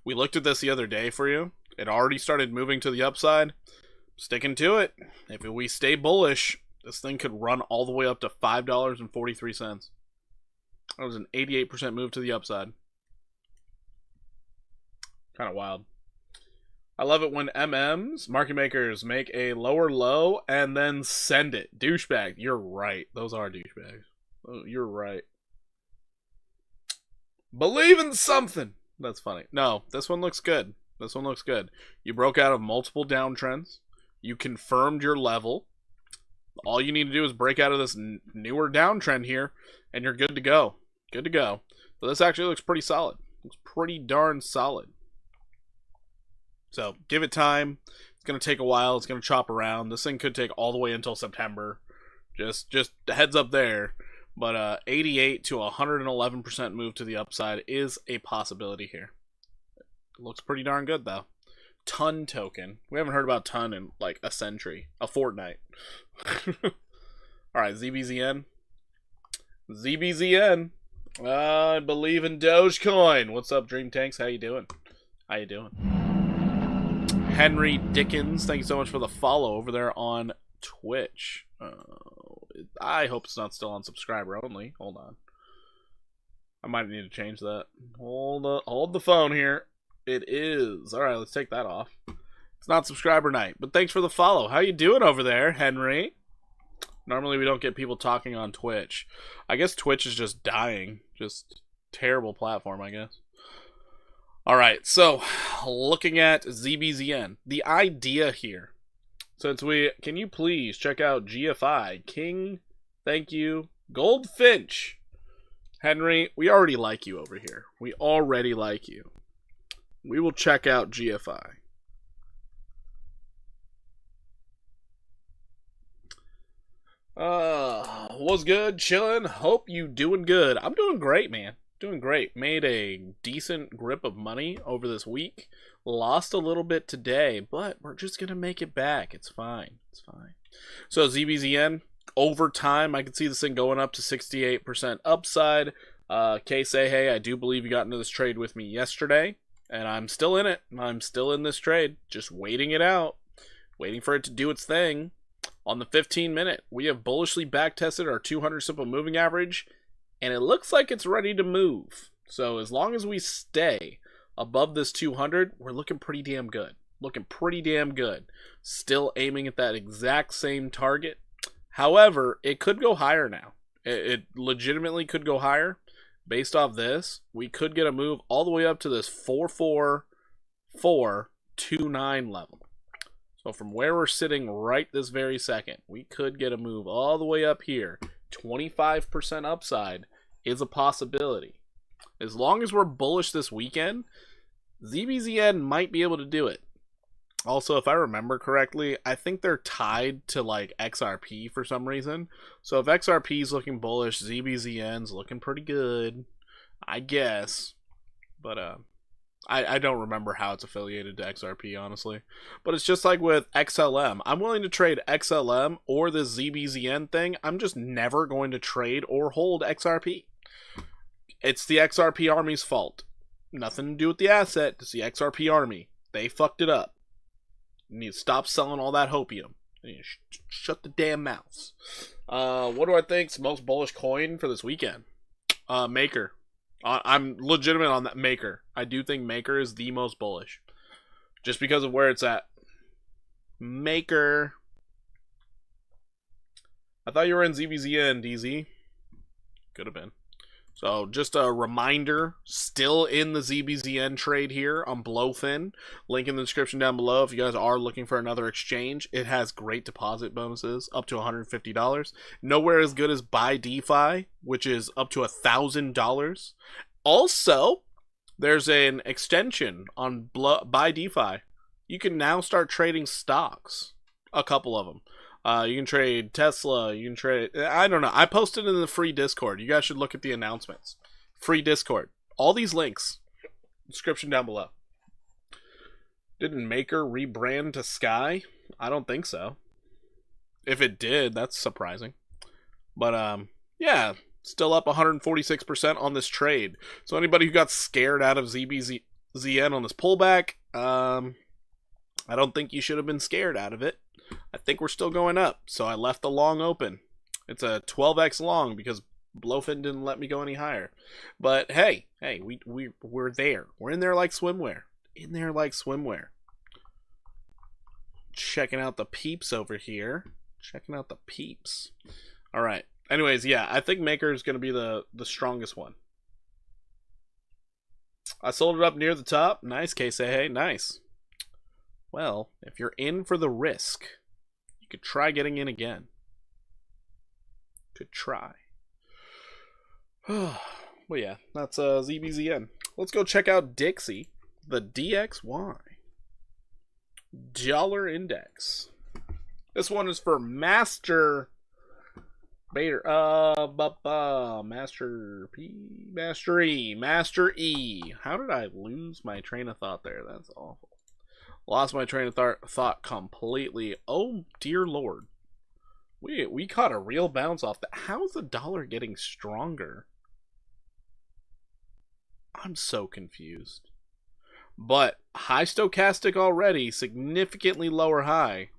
We looked at this the other day for you. It already started moving to the upside. Sticking to it. If we stay bullish, this thing could run all the way up to $5.43. That was an 88% move to the upside. Kind of wild. I love it when MMs, market makers, make a lower low and then send it. Douchebag. You're right. Those are douchebags. Oh, you're right. Believe in something. That's funny. No, this one looks good. This one looks good. You broke out of multiple downtrends. You confirmed your level. All you need to do is break out of this newer downtrend here, and you're good to go. Good to go. So this actually looks pretty solid. Looks pretty darn solid. So give it time. It's going to take a while. It's going to chop around. This thing could take all the way until September. Just heads up there. But 88 to 111% move to the upside is a possibility here. It looks pretty darn good, though. Ton token. We haven't heard about Ton in like a century. A fortnight. Alright, ZBZN. ZBZN. I believe in Dogecoin. What's up, Dream Tanks? How you doing? How you doing? Henry Dickens, thank you so much for the follow over there on Twitch. I hope it's not still on subscriber only. Hold on. I might need to change that. Hold the phone here. It is. Alright, let's take that off. It's not subscriber night, but thanks for the follow. How you doing over there, Henry? Normally we don't get people talking on Twitch. I guess Twitch is just dying. Just terrible platform, I guess. Alright, so looking at ZBZN. The idea here. Can you please check out GFI? King, thank you. Goldfinch. Henry, we already like you over here. We already like you. We will check out GFI. What's good? Chilling. Hope you doing good. I'm doing great, man. Doing great. Made a decent grip of money over this week. Lost a little bit today, but we're just going to make it back. It's fine. It's fine. So ZBZN, over time, I can see this thing going up to 68% upside. Kay say, hey, I do believe you got into this trade with me yesterday, and I'm still in it. I'm still in this trade, just waiting it out, waiting for it to do its thing. On the 15-minute, we have bullishly backtested our 200 simple moving average, and it looks like it's ready to move. So as long as we stay above this 200, we're looking pretty damn good. Looking pretty damn good. Still aiming at that exact same target. However, it could go higher now. It legitimately could go higher. Based off this, we could get a move all the way up to this 44429 level. So from where we're sitting right this very second, we could get a move all the way up here. 25% upside is a possibility. As long as we're bullish this weekend, ZBZN might be able to do it. Also, if I remember correctly, I think they're tied to like XRP for some reason. So if XRP is looking bullish, ZBZN's looking pretty good, I guess. But I don't remember how it's affiliated to XRP, honestly. But it's just like with XLM. I'm willing to trade XLM or the ZBZN thing. I'm just never going to trade or hold XRP. It's the XRP army's fault. Nothing to do with the asset. It's the XRP army. They fucked it up. You need to stop selling all that hopium. You need to shut the damn mouths. What do I think's most bullish coin for this weekend? Maker. I'm legitimate on that. Maker. I do think Maker is the most bullish. Just because of where it's at. Maker. I thought you were in ZBZN, DZ. Could have been. So just a reminder, still in the ZBZN trade here on Blowfin. Link in the description down below if you guys are looking for another exchange. It has great deposit bonuses, up to $150. Nowhere as good as Buy DeFi, which is up to $1,000. Also, there's an extension on Buy DeFi. You can now start trading stocks, a couple of them. You can trade Tesla. You can trade... I don't know. I posted in the free Discord. You guys should look at the announcements. Free Discord. All these links. Description down below. Didn't Maker rebrand to Sky? I don't think so. If it did, that's surprising. But, yeah. Still up 146% on this trade. So anybody who got scared out of ZBZN on this pullback, I don't think you should have been scared out of it. I think we're still going up, so I left the long open. It's a 12x long because Blowfin didn't let me go any higher. But hey, we're there. We're in there like swimwear. In there like swimwear. Checking out the peeps over here. Checking out the peeps. All right. Anyways, yeah, I think Maker is going to be the strongest one. I sold it up near the top. Nice, K-Say, nice. Well, if you're in for the risk, you could try getting in again. Could try. Well, yeah, that's ZBZN. Let's go check out Dixie, the DXY. Dollar Index. This one is for Master Bader. Master E. How did I lose my train of thought there? That's awful. Lost my train of thought completely. Oh, dear Lord. We caught a real bounce off that. How is the dollar getting stronger? I'm so confused. But high stochastic already, significantly lower high.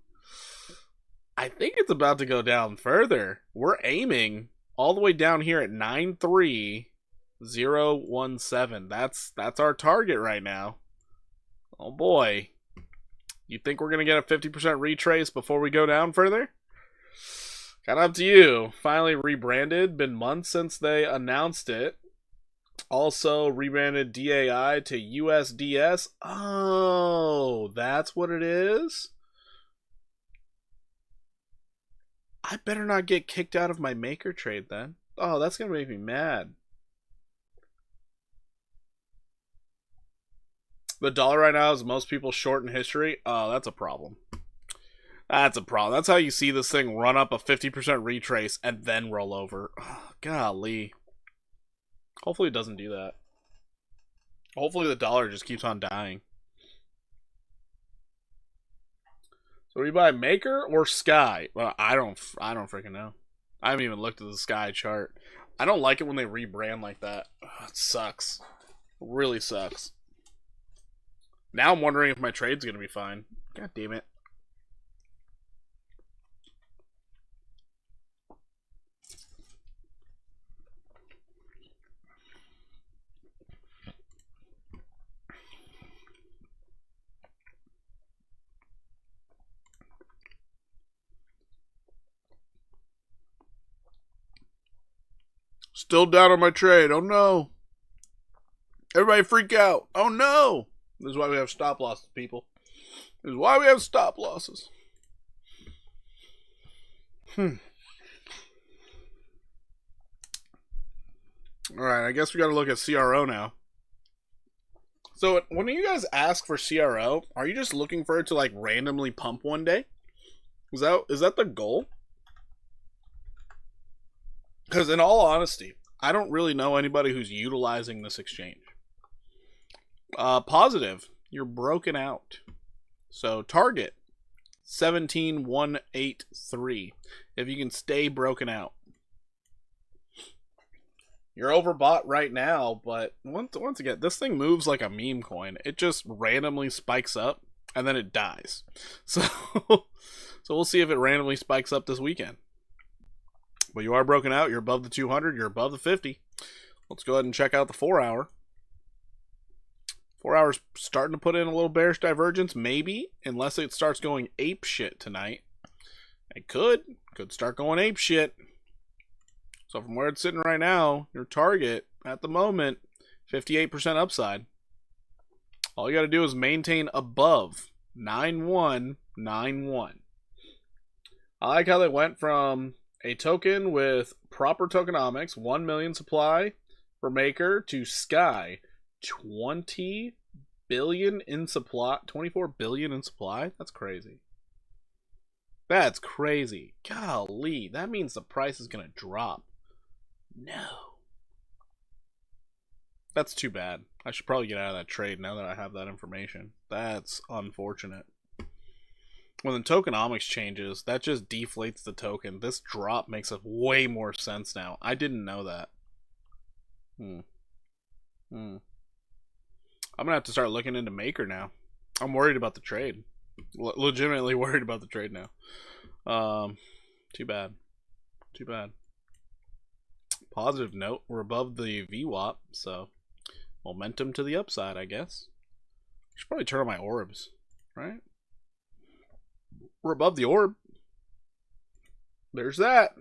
I think it's about to go down further. We're aiming all the way down here at 93017. That's our target right now. Oh boy. You think we're going to get a 50% retrace before we go down further? Kind of up to you. Finally rebranded. Been months since they announced it. Also rebranded DAI to USDS. Oh, that's what it is? I better not get kicked out of my Maker trade then. Oh, that's going to make me mad. The dollar right now is most people short in history. Oh, that's a problem. That's a problem. That's how you see this thing run up a 50% retrace and then roll over. Oh, golly. Hopefully it doesn't do that. Hopefully the dollar just keeps on dying. So we buy Maker or Sky? Well, I don't freaking know. I haven't even looked at the Sky chart. I don't like it when they rebrand like that. Ugh, it sucks. It really sucks. Now I'm wondering if my trade's going to be fine. God damn it. Still down on my trade. Oh no. Everybody freak out. Oh no. This is why we have stop losses, people. This is why we have stop losses. Alright, I guess we gotta look at CRO now. So when you guys ask for CRO, are you just looking for it to like randomly pump one day? Is that the goal? Because in all honesty, I don't really know anybody who's utilizing this exchange. Positive, you're broken out. So target 17,183. If you can stay broken out. You're overbought right now, but once again, this thing moves like a meme coin. It just randomly spikes up and then it dies. So we'll see if it randomly spikes up this weekend. But you are broken out. You're above the 200. You're above the 50. Let's go ahead and check out the 4 hour. 4 hours starting to put in a little bearish divergence, maybe, unless it starts going ape shit tonight. It could start going ape shit. So from where it's sitting right now, your target at the moment, 58% upside. All you got to do is maintain above 9191. I like how they went from a token with proper tokenomics, 1 million supply for Maker, to Sky, 20 billion in supply, 24 billion in supply. That's crazy. That's crazy. Golly, that means the price is going to drop. No. That's too bad. I should probably get out of that trade now that I have that information. That's unfortunate. When the tokenomics changes, that just deflates the token. This drop makes way more sense now. I didn't know that. I'm going to have to start looking into Maker now. I'm worried about the trade. Legitimately worried about the trade now. Too bad. Too bad. Positive note, we're above the VWAP, so momentum to the upside, I guess. I should probably turn on my orbs, right? We're above the orb. There's that.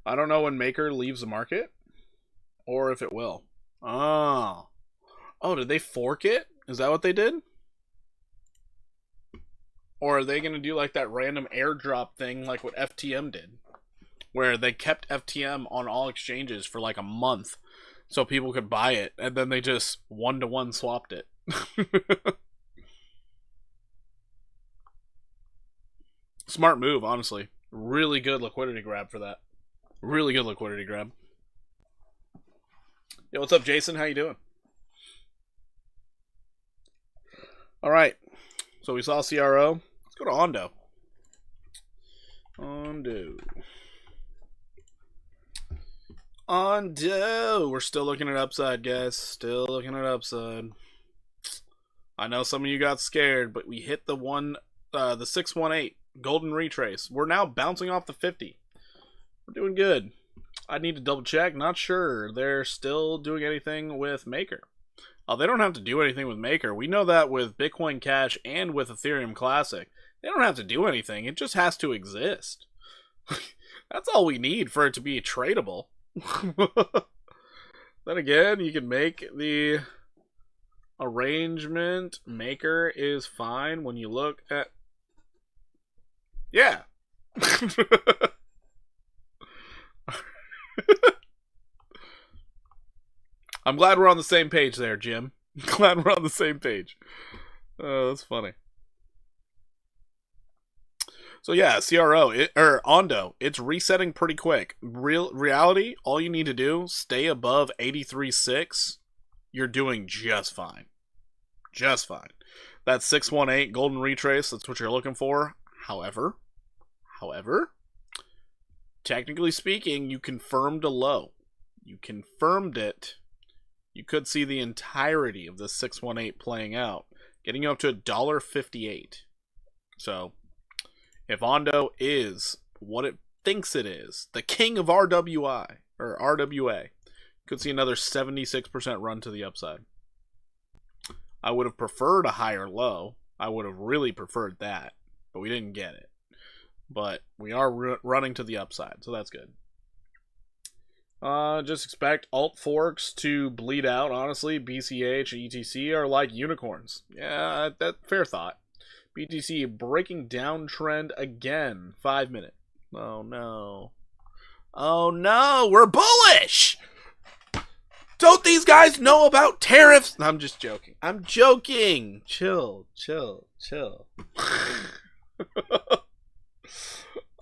I don't know when Maker leaves the market, or if it will. Oh, did they fork it? Is that what they did? Or are they going to do like that random airdrop thing like what FTM did? Where they kept FTM on all exchanges for like a month so people could buy it, and then they just one-to-one swapped it. Smart move, honestly. Really good liquidity grab for that. Really good liquidity grab. Yo, what's up, Jason? How you doing? All right. So we saw CRO. Let's go to Ondo. Ondo. We're still looking at upside, guys. Still looking at upside. I know some of you got scared, but we hit the 618 golden retrace. We're now bouncing off the 50. We're doing good. I need to double check. Not sure they're still doing anything with Maker. They don't have to do anything with Maker. We know that with Bitcoin Cash and with Ethereum Classic. They don't have to do anything. It just has to exist. That's all we need for it to be tradable. Then again, you can make the arrangement. Maker is fine when you look at... Yeah. I'm glad we're on the same page there, Jim. Glad we're on the same page. Oh, that's funny. So yeah, CRO, Ondo, it's resetting pretty quick. Reality, all you need to do, stay above 83.6. You're doing just fine. Just fine. That 618 golden retrace, that's what you're looking for. However, technically speaking, you confirmed a low. You confirmed it. You could see the entirety of this 618 playing out, getting you up to $1.58. So, if Ondo is what it thinks it is, the king of RWA, could see another 76% run to the upside. I would have preferred a higher low. I would have really preferred that, but we didn't get it. But we are running to the upside, so that's good. Just expect alt forks to bleed out. Honestly, BCH and ETC are like unicorns. Yeah, that fair thought. BTC breaking downtrend again. 5 minute. Oh no. Oh no, we're bullish! Don't these guys know about tariffs? I'm just joking. I'm joking. Chill.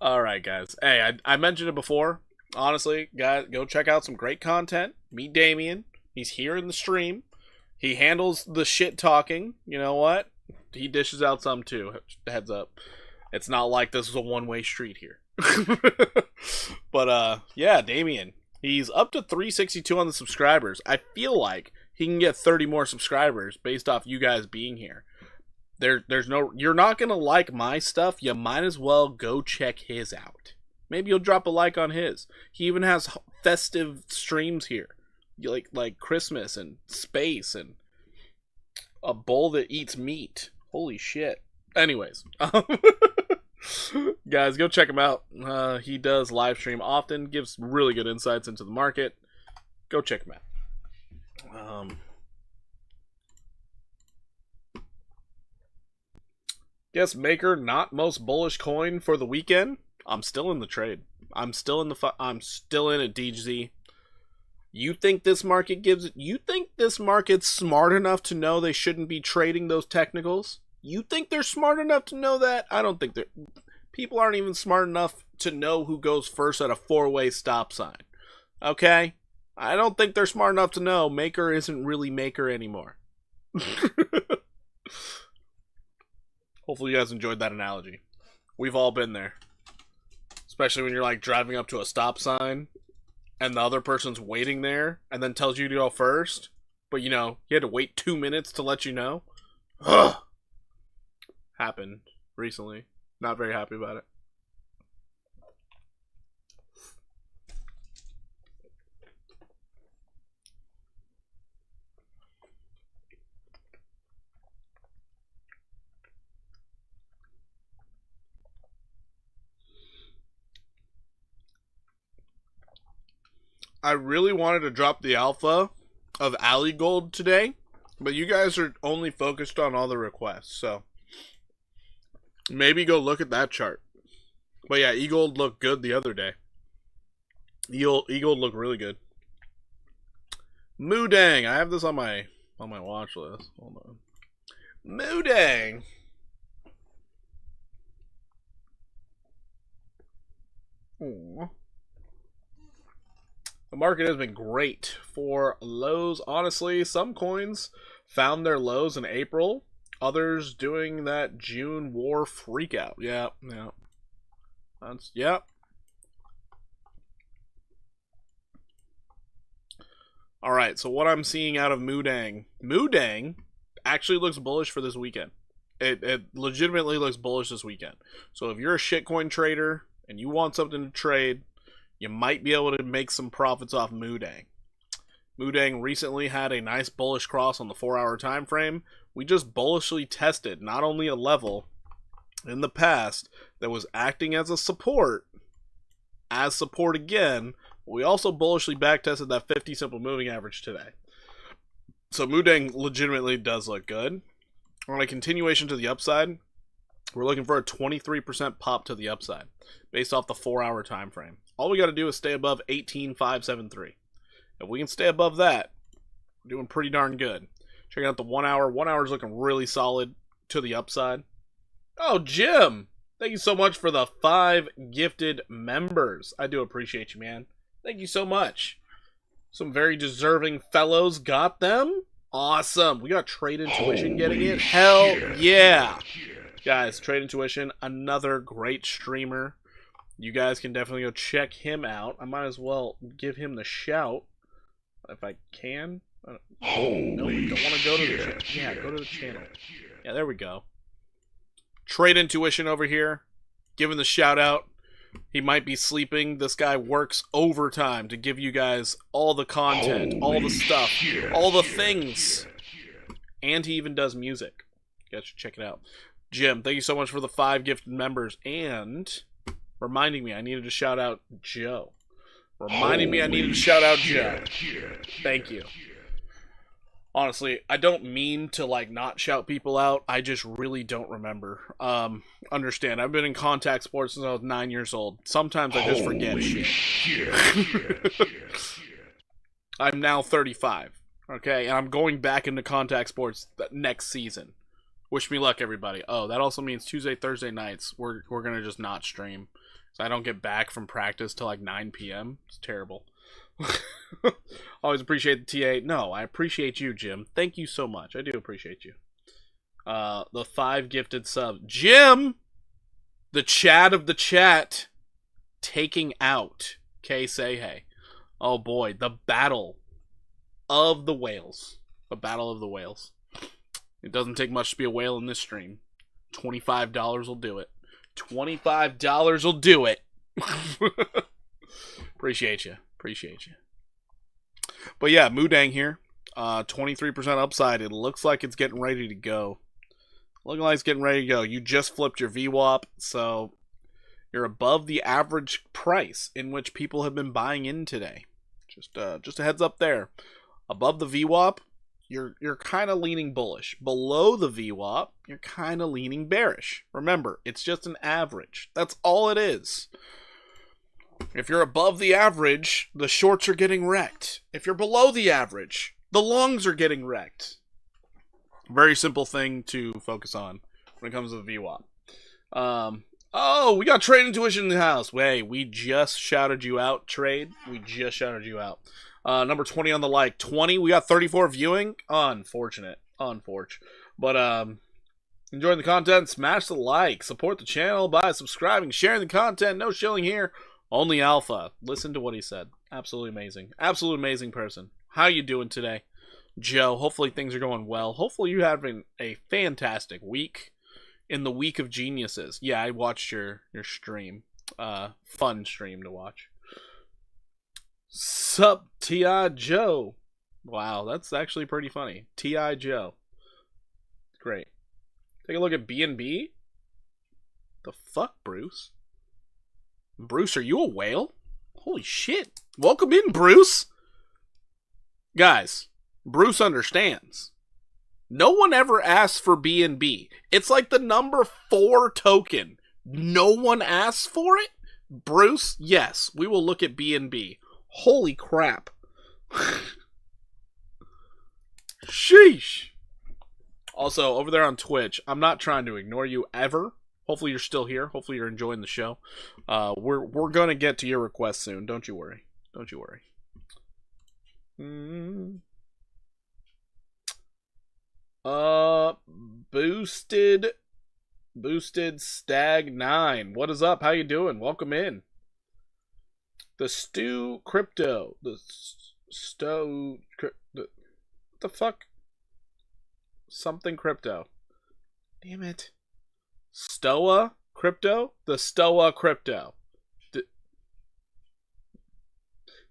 Alright, guys. Hey, I mentioned it before. Honestly, guys, go check out some great content. Meet Damien. He's here in the stream. He handles the shit talking. You know what? He dishes out some too. Heads up. It's not like this is a one-way street here. But, yeah, Damien. He's up to 362 on the subscribers. I feel like he can get 30 more subscribers based off you guys being here. There's no... You're not going to like my stuff. You might as well go check his out. Maybe you'll drop a like on his. He even has festive streams here. Like Christmas and space and a bowl that eats meat. Holy shit. Anyways. Guys, go check him out. He does live stream often, gives really good insights into the market. Go check him out. Guess Maker not most bullish coin for the weekend. I'm still in the trade. I'm still in it, DGZ. You think this market you think this market's smart enough to know they shouldn't be trading those technicals? You think they're smart enough to know that? I don't think they're. People aren't even smart enough to know who goes first at a four-way stop sign. Okay? I don't think they're smart enough to know Maker isn't really Maker anymore. Hopefully you guys enjoyed that analogy. We've all been there. Especially when you're like driving up to a stop sign and the other person's waiting there and then tells you to go first. But you know, you had to wait 2 minutes to let you know. Ugh. Happened recently. Not very happy about it. I really wanted to drop the alpha of Alley Gold today, but you guys are only focused on all the requests, so maybe go look at that chart. But yeah, E-Gold looked good the other day. E-Gold looked really good. Moodang, I have this on my watch list. Hold on. Moodang. Aww. The market has been great for lows. Honestly, some coins found their lows in April. Others doing that June war freakout. Yeah. Yep. Alright, so what I'm seeing out of Moodang. Moodang actually looks bullish for this weekend. It legitimately looks bullish this weekend. So if you're a shitcoin trader and you want something to trade, you might be able to make some profits off Moodang. Moodang recently had a nice bullish cross on the 4-hour time frame. We just bullishly tested not only a level in the past that was acting as a support, again, but we also bullishly backtested that 50 simple moving average today. So Moodang legitimately does look good. On a continuation to the upside, we're looking for a 23% pop to the upside based off the 4-hour time frame. All we got to do is stay above 18,573. If we can stay above that, we're doing pretty darn good. Checking out the 1 hour. 1 hour is looking really solid to the upside. Oh, Jim! Thank you so much for the 5 gifted members. I do appreciate you, man. Thank you so much. Some very deserving fellows got them. Awesome. We got Trade Intuition getting it. Hell yeah. Guys, Trade Intuition, another great streamer. You guys can definitely go check him out. I might as well give him the shout if I can. No, don't want to go to the channel. Yeah, go to the channel. Yeah, there we go. Trade Intuition over here, giving the shout out. He might be sleeping. This guy works overtime to give you guys all the content, all the stuff, all the things. And he even does music. You guys should check it out. Jim, thank you so much for the 5 gifted members. And reminding me I needed to shout out Joe. Thank you. Honestly, I don't mean to like not shout people out. I just really don't remember. Understand, I've been in contact sports since I was 9 years old. Sometimes I just forget shit. I'm now 35. Okay, and I'm going back into contact sports next season. Wish me luck, everybody. Oh, that also means Tuesday, Thursday nights we're gonna just not stream. So I don't get back from practice till like 9 p.m. It's terrible. Always appreciate the TA. No, I appreciate you, Jim. Thank you so much. I do appreciate you. The 5 gifted subs. Jim! The Chad of the chat. Taking out K Say Hey. Oh boy, the battle of the whales. The battle of the whales. It doesn't take much to be a whale in this stream. $25 will do it. $25 will do it. Appreciate you. But yeah, Moodang here. 23% upside. It looks like it's getting ready to go. Looking like it's getting ready to go. You just flipped your VWAP, so you're above the average price in which people have been buying in today. Just a heads up there. Above the VWAP, you're kind of leaning bullish. Below the VWAP, you're kind of leaning bearish. Remember, it's just an average. That's all it is. If you're above the average, the shorts are getting wrecked. If you're below the average, the longs are getting wrecked. Very simple thing to focus on when it comes to the VWAP. Oh, we got Trade Intuition in the house. Hey, we just shouted you out, Trade. We just shouted you out. Number 20 on the like. 20, we got 34 viewing. Unfortunate. But, enjoying the content, smash the like. Support the channel by subscribing, sharing the content. No shilling here. Only alpha. Listen to what he said. Absolutely amazing. Absolute amazing person. How you doing today, Joe? Hopefully things are going well. Hopefully you're having a fantastic week in the week of geniuses. Yeah, I watched your stream. Fun stream to watch. Sup, T.I. Joe. Wow, that's actually pretty funny. T.I. Joe. Great. Take a look at BNB. The fuck, Bruce? Bruce, are you a whale? Holy shit. Welcome in, Bruce. Guys, Bruce understands. No one ever asks for BNB. It's like the number 4 token. No one asks for it? Bruce, yes, we will look at BNB. Holy crap. Sheesh. Also, over there on Twitch, I'm not trying to ignore you ever. Hopefully you're still here. Hopefully you're enjoying the show. We're going to get to your request soon. Don't you worry. Don't you worry. Boosted Stag 9. What is up? How you doing? Welcome in. The Stew Crypto. What the fuck? Something Crypto. Damn it. Stoa Crypto? The Stoa Crypto.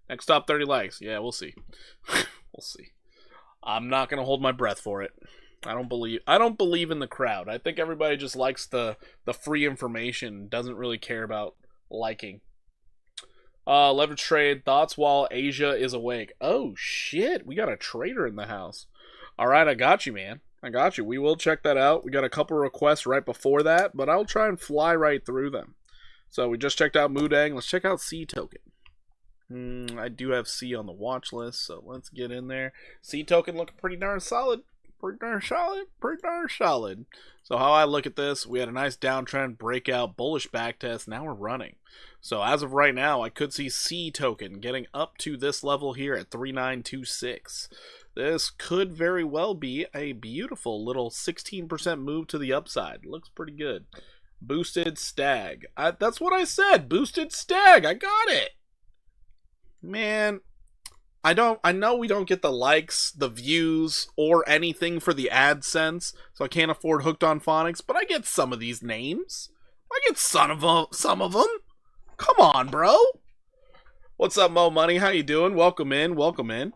Next top 30 likes. Yeah, we'll see. We'll see. I'm not gonna hold my breath for it. I don't believe in the crowd. I think everybody just likes the free information, doesn't really care about liking. Leverage trade, thoughts while Asia is awake. Oh shit, we got a trader in the house. Alright, I got you, man. I got you. We will check that out. We got a couple requests right before that, but I'll try and fly right through them. So we just checked out Moodang. Let's check out C token. I do have C on the watch list, so let's get in there. C token looking pretty darn solid. Pretty darn solid. So how I look at this, we had a nice downtrend, breakout, bullish backtest. Now we're running. So as of right now, I could see C token getting up to this level here at 3926. This could very well be a beautiful little 16% move to the upside. Looks pretty good. Boosted Stag. That's what I said. Boosted Stag. I got it. Man, I know we don't get the likes, the views, or anything for the AdSense, so I can't afford Hooked on Phonics, but I get some of these names. I get some of them. Come on, bro. What's up, Mo Money? How you doing? Welcome in. Welcome in.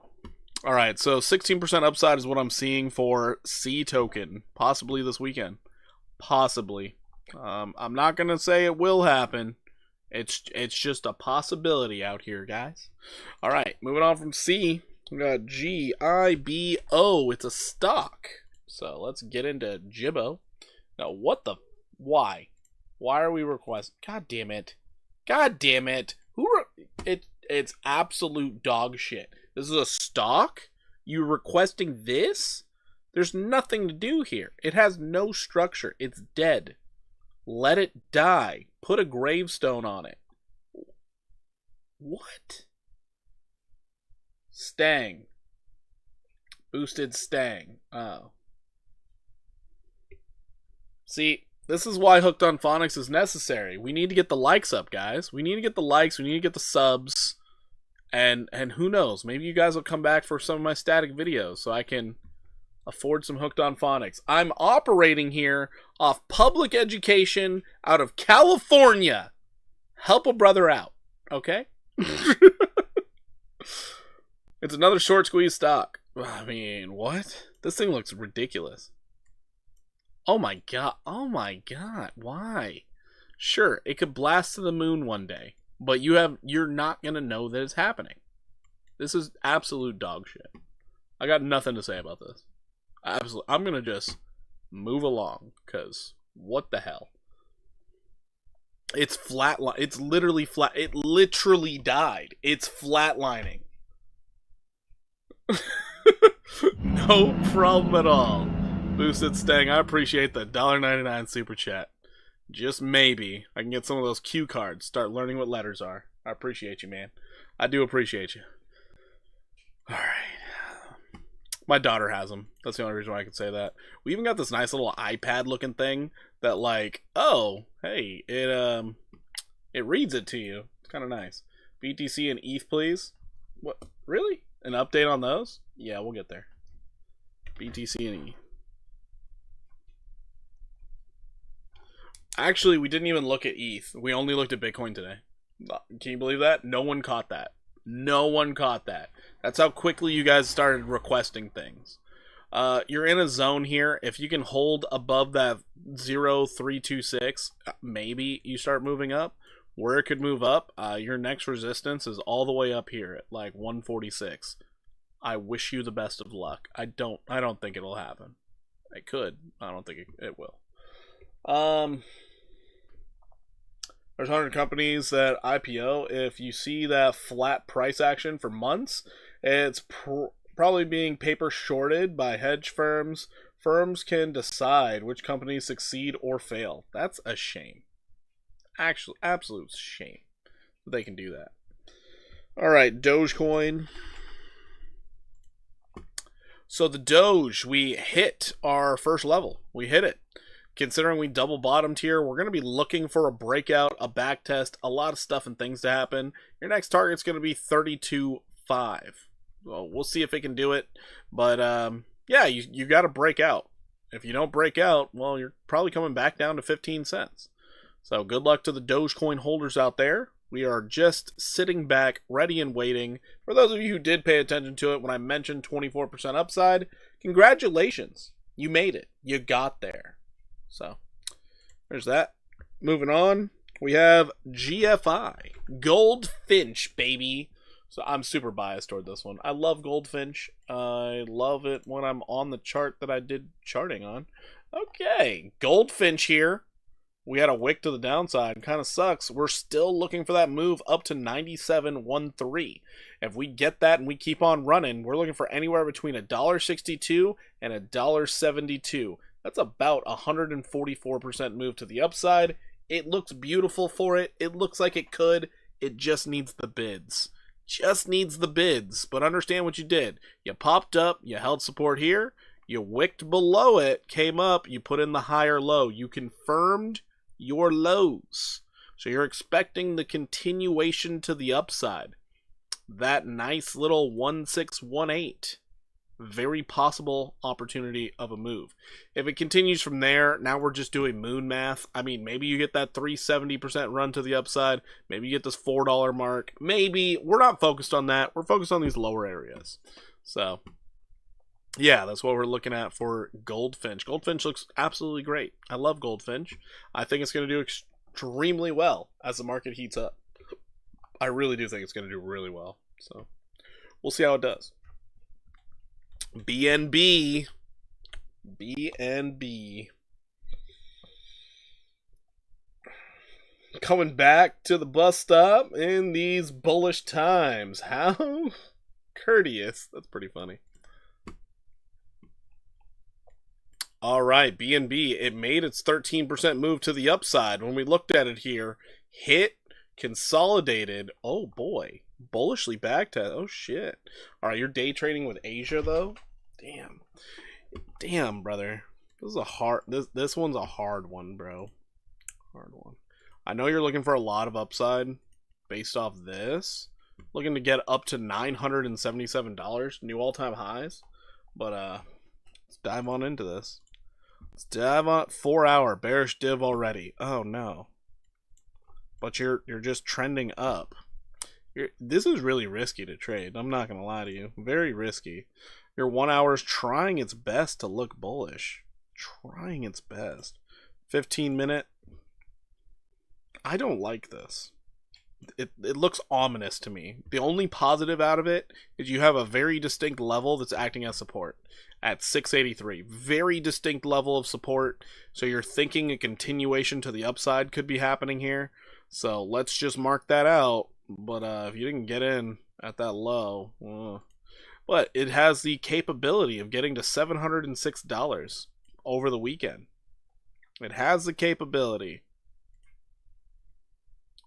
All right, so 16% upside is what I'm seeing for C token, possibly this weekend. Possibly. I'm not going to say it will happen. It's just a possibility out here, guys. All right, moving on from C, we got GIBO. It's a stock. So let's get into Jibbo. Now, why? Why are we requesting? God damn it. It's absolute dog shit. This is a stock? You requesting this? There's nothing to do here. It has no structure. It's dead. Let it die. Put a gravestone on it. What? Stang. Boosted Stang. Oh. See, this is why Hooked on Phonics is necessary. We need to get the likes up, guys. We need to get the likes. We need to get the subs. And who knows? Maybe you guys will come back for some of my static videos so I can afford some Hooked on Phonics. I'm operating here off public education out of California. Help a brother out, okay? It's another short squeeze stock. I mean, what? This thing looks ridiculous. Oh my god. Oh my god. Why? Sure, it could blast to the moon one day, but you're not gonna know that it's happening. This is absolute dog shit. I got nothing to say about this. Absolutely, I'm gonna just move along because what the hell? It's flat. It's literally flat. It literally died. It's flatlining. No problem at all. Boosted Stang, I appreciate the $1.99 super chat. Just maybe I can get some of those cue cards. Start learning what letters are. I appreciate you, man. I do appreciate you. All right. My daughter has them. That's the only reason why I can say that. We even got this nice little iPad looking thing that, like, oh, hey, it reads it to you. It's kind of nice. BTC and ETH, please. What? Really? An update on those? Yeah, we'll get there. BTC and ETH. Actually, we didn't even look at ETH. We only looked at Bitcoin today. Can you believe that? No one caught that. No one caught that. That's how quickly you guys started requesting things. You're in a zone here. If you can hold above that 0.326, maybe you start moving up. Where it could move up, your next resistance is all the way up here at like 146. I wish you the best of luck. I don't think it'll happen. It could. I don't think it will. There's 100 companies that IPO. If you see that flat price action for months, it's probably being paper shorted by hedge firms. Firms can decide which companies succeed or fail. That's a shame. Actually, absolute shame that they can do that. All right, Dogecoin. So the Doge, we hit our first level. We hit it. Considering we double bottomed here, we're going to be looking for a breakout, a back test, a lot of stuff and things to happen. Your next target's going to be 32.5. Well, we'll see if it can do it. But, yeah, you got to break out. If you don't break out, well, you're probably coming back down to 15 cents. So good luck to the Dogecoin holders out there. We are just sitting back, ready and waiting. For those of you who did pay attention to it when I mentioned 24% upside, congratulations. You made it. You got there. So, there's that. Moving on, we have GFI. Goldfinch, baby. So, I'm super biased toward this one. I love Goldfinch. I love it when I'm on the chart that I did charting on. Okay, Goldfinch here. We had a wick to the downside. Kind of sucks. We're still looking for that move up to 97.13. If we get that and we keep on running, we're looking for anywhere between $1.62 and $1.72. That's about 144% move to the upside. It looks beautiful for it. It looks like it could. It just needs the bids. Just needs the bids. But understand what you did. You popped up. You held support here. You wicked below it. Came up. You put in the higher low. You confirmed your lows. So you're expecting the continuation to the upside. That nice little 1618. Very possible opportunity of a move. If it continues from there, now we're just doing moon math. I mean, maybe you get that 370% run to the upside. Maybe you get this $4 mark. Maybe. We're not focused on that. We're focused on these lower areas. So, yeah, that's what we're looking at for Goldfinch. Goldfinch looks absolutely great. I love Goldfinch. I think it's going to do extremely well as the market heats up. I really do think it's going to do really well. So, we'll see how it does. BNB. Coming back to the bus stop in these bullish times. How courteous. That's pretty funny. All right, BNB. It made its 13% move to the upside. When we looked at it here, hit, consolidated. Oh boy. Bullishly back to, oh shit. Alright, you're day trading with Asia though? Damn, brother. This is a hard this one's a hard one, bro. Hard one. I know you're looking for a lot of upside based off this. Looking to get up to $977, new all-time highs. But let's dive on into this. Let's dive on 4-hour bearish div already. Oh no. But you're just trending up. This is really risky to trade. I'm not going to lie to you. Very risky. Your 1 hour is trying its best to look bullish. Trying its best. 15-minute. I don't like this. It looks ominous to me. The only positive out of it is you have a very distinct level that's acting as support at 683. Very distinct level of support. So you're thinking a continuation to the upside could be happening here. So let's just mark that out. But if you didn't get in at that low, but it has the capability of getting to $706 over the weekend. It has the capability.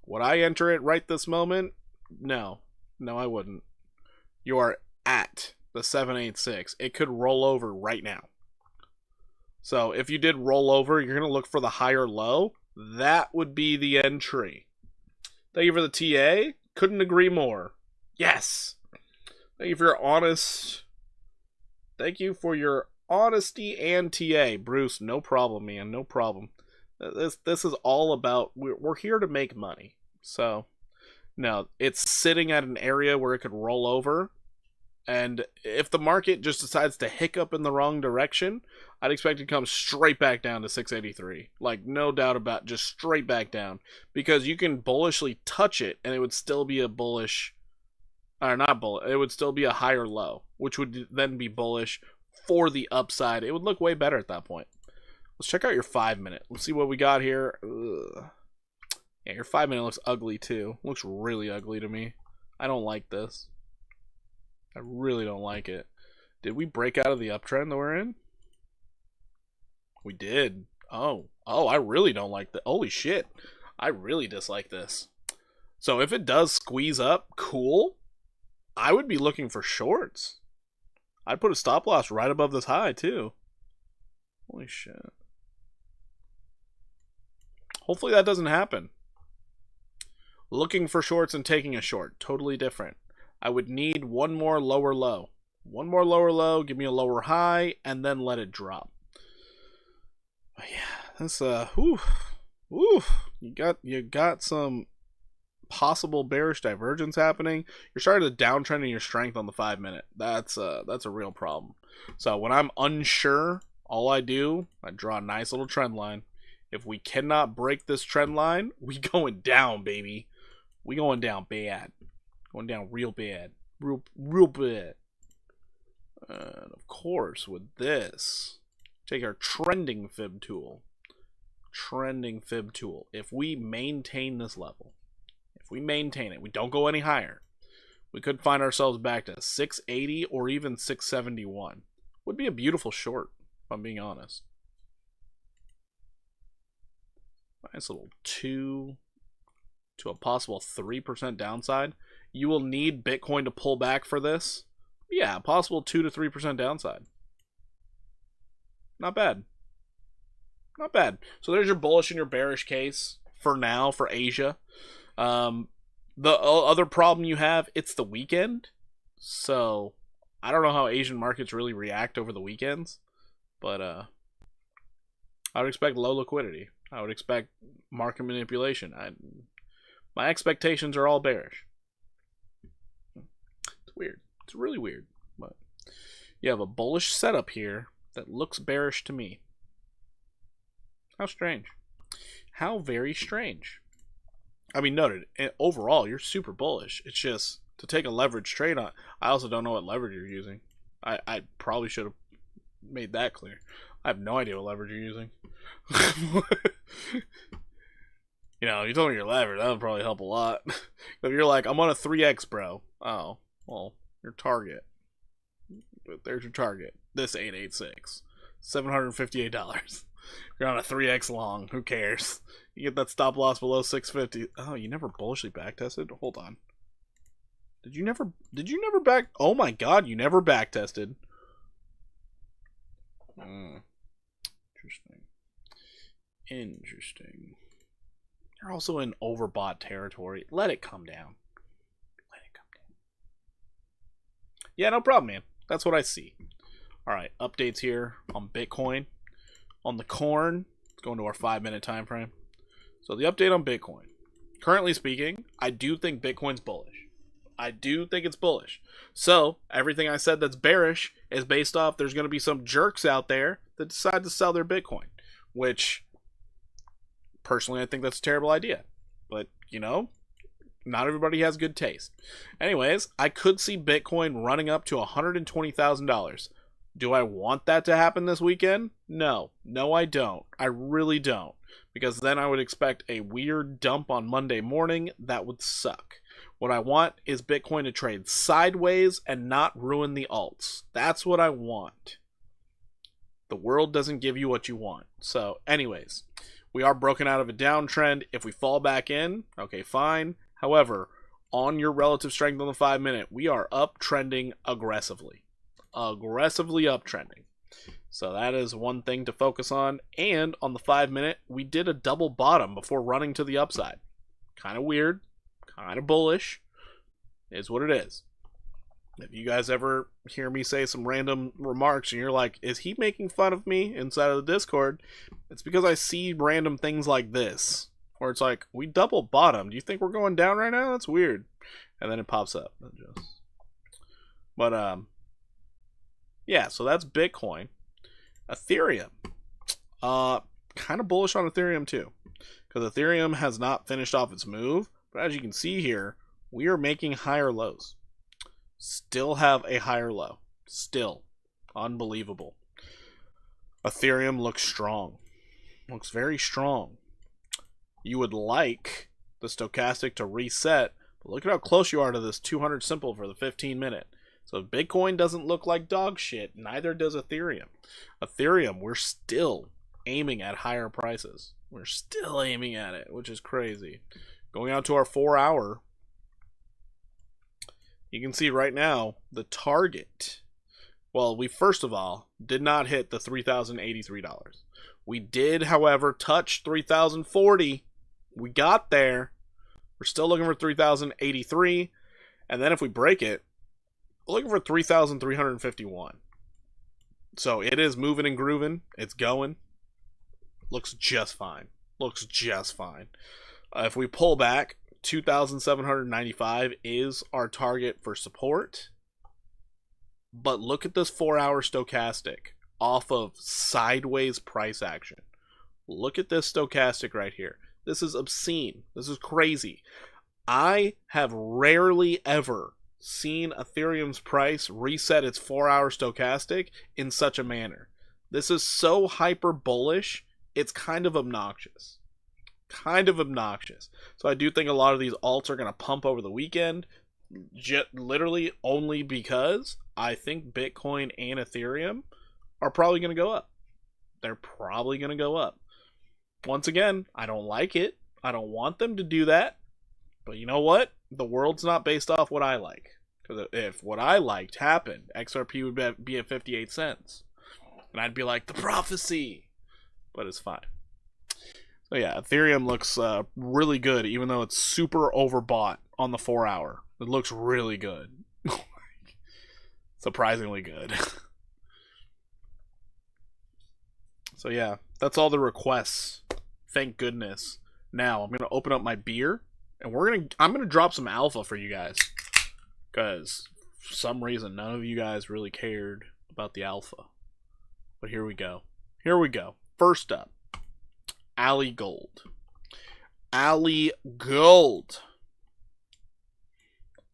Would I enter it right this moment? No. No, I wouldn't. You are at the 786. It could roll over right now. So if you did roll over, you're going to look for the higher low. That would be the entry. Thank you for the TA. Couldn't agree more. Yes. Thank you for your Thank you for your honesty and TA. Bruce, no problem, man. No problem. This is all about, we're here to make money. So, no, it's sitting at an area where it could roll over. And if the market just decides to hiccup in the wrong direction, I'd expect it to come straight back down to 683. Like, no doubt about it, just straight back down. Because you can bullishly touch it, and it would still be a bullish, or not bullish, it would still be a higher low, which would then be bullish for the upside. It would look way better at that point. Let's check out your 5-minute. Let's see what we got here. Ugh. Yeah, your 5-minute looks ugly too. Looks really ugly to me. I don't like this. I really don't like it. Did we break out of the uptrend that we're in? We did. Oh, I really don't like that. Holy shit. I really dislike this. So if it does squeeze up, cool. I would be looking for shorts. I'd put a stop loss right above this high too. Holy shit. Hopefully that doesn't happen. Looking for shorts and taking a short. Totally different. I would need one more lower low. One more lower low, give me a lower high, and then let it drop. But yeah, that's you got some possible bearish divergence happening. You're starting to downtrend in your strength on the 5-minute. That's a real problem. So when I'm unsure, all I do, I draw a nice little trend line. If we cannot break this trend line, we going down, baby. We going down bad. Going down real bad. Real bad. And of course, with this, take our trending fib tool. Trending fib tool. If we maintain this level, if we maintain it, we don't go any higher, we could find ourselves back to 680 or even 671. Would be a beautiful short, if I'm being honest. Nice little 2 to a possible 3% downside. You will need Bitcoin to pull back for this. Yeah, possible 2 to 3% downside. Not bad. Not bad. So there's your bullish and your bearish case for now for Asia. The other problem you have, it's the weekend. So I don't know how Asian markets really react over the weekends. But I would expect low liquidity. I would expect market manipulation. My expectations are all bearish. It's weird. It's really weird. But you have a bullish setup here that looks bearish to me. How strange. How very strange. I mean, noted, overall, you're super bullish. It's just, to take a leverage trade on, I also don't know what leverage you're using. I probably should have made that clear. I have no idea what leverage you're using. You know, you told me your leverage, that would probably help a lot. If you're like, I'm on a 3x, bro. Oh, well, your target. There's your target. This 886. $758. You're on a 3x long. Who cares? You get that stop loss below 650. Oh, you never bullishly backtested? Hold on. Did you never back? Oh my god, you never backtested. Interesting. You're also in overbought territory. Let it come down. Let it come down. Yeah, no problem, man. That's what I see. Alright, updates here on Bitcoin. On the corn, let's go into our 5-minute time frame. So the update on Bitcoin. Currently speaking, I do think Bitcoin's bullish. I do think it's bullish. So everything I said that's bearish is based off there's going to be some jerks out there that decide to sell their Bitcoin, which personally I think that's a terrible idea. But, you know, not everybody has good taste. Anyways, I could see Bitcoin running up to $120,000. Do I want that to happen this weekend? No. No, I don't. I really don't. Because then I would expect a weird dump on Monday morning. That would suck. What I want is Bitcoin to trade sideways and not ruin the alts. That's what I want. The world doesn't give you what you want. So, anyways, we are broken out of a downtrend. If we fall back in, okay, fine. However, on your relative strength on the 5-minute, we are uptrending aggressively. Aggressively uptrending. So that is one thing to focus on. And on the 5-minute, we did a double bottom before running to the upside. Kind of weird. Kind of bullish. Is what it is. If you guys ever hear me say some random remarks and you're like, is he making fun of me inside of the Discord? It's because I see random things like this. Where it's like, we double bottom. Do you think we're going down right now? That's weird. And then it pops up. But, yeah, so that's Bitcoin. Ethereum. Kind of bullish on Ethereum too. Because Ethereum has not finished off its move. But as you can see here, we are making higher lows. Still have a higher low. Still. Unbelievable. Ethereum looks strong. Looks very strong. You would like the stochastic to reset, but look at how close you are to this 200 simple for the 15-minute. So if Bitcoin doesn't look like dog shit, neither does Ethereum. Ethereum, we're still aiming at higher prices. We're still aiming at it, which is crazy. Going out to our 4-hour, you can see right now the target. Well, we first of all did not hit the $3,083. We did, however, touch $3,040. We got there. We're still looking for $3,083. And then if we break it, we're looking for $3,351. So it is moving and grooving. It's going. Looks just fine. Looks just fine. If we pull back, 2,795 is our target for support. But look at this 4-hour stochastic off of sideways price action. Look at this stochastic right here. This is obscene. This is crazy. I have rarely ever seen Ethereum's price reset its 4-hour stochastic in such a manner. This is so hyper bullish, it's kind of obnoxious. Kind of obnoxious. So I do think a lot of these alts are going to pump over the weekend, literally only because I think Bitcoin and Ethereum are probably going to go up. They're probably going to go up. Once again, I don't like it. I don't want them to do that. But you know what? The world's not based off what I like. Because if what I liked happened, XRP would be at 58 cents. And I'd be like, the prophecy! But it's fine. So yeah, Ethereum looks really good, even though it's super overbought on the 4-hour. It looks really good. Surprisingly good. So yeah, that's all the requests. Thank goodness. Now I'm gonna open up my beer, and I'm gonna drop some alpha for you guys, because for some reason none of you guys really cared about the alpha. But here we go. Here we go. First up, Alley Gold. Alley Gold.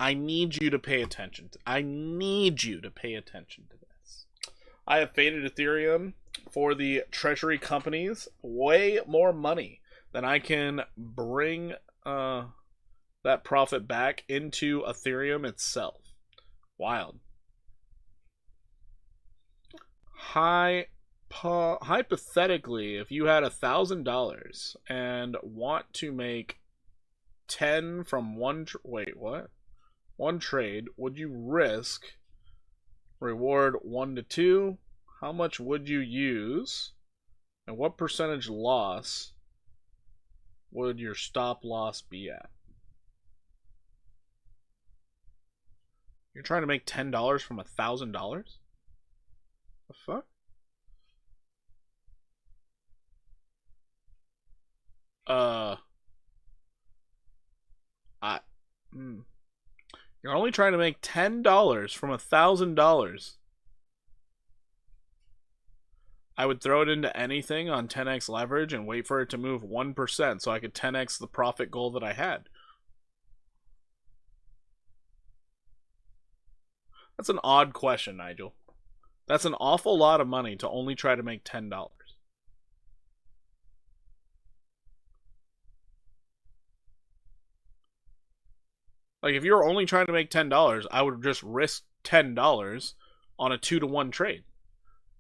I need you to pay attention. I need you to pay attention to this. I have faded Ethereum for the treasury companies way more money than I can bring that profit back into Ethereum itself. Wild. Hypothetically, if you had $1,000 and want to make 10 from one trade, would you risk reward 1 to 2? How much would you use? And what percentage loss would your stop loss be at? You're trying to make $10 from $1,000? The fuck? You're only trying to make $10 from $1,000. I would throw it into anything on 10x leverage and wait for it to move 1% so I could 10x the profit goal that I had. That's an odd question, Nigel. That's an awful lot of money to only try to make $10. Like, if you're only trying to make $10, I would just risk $10 on a 2-to-1 trade.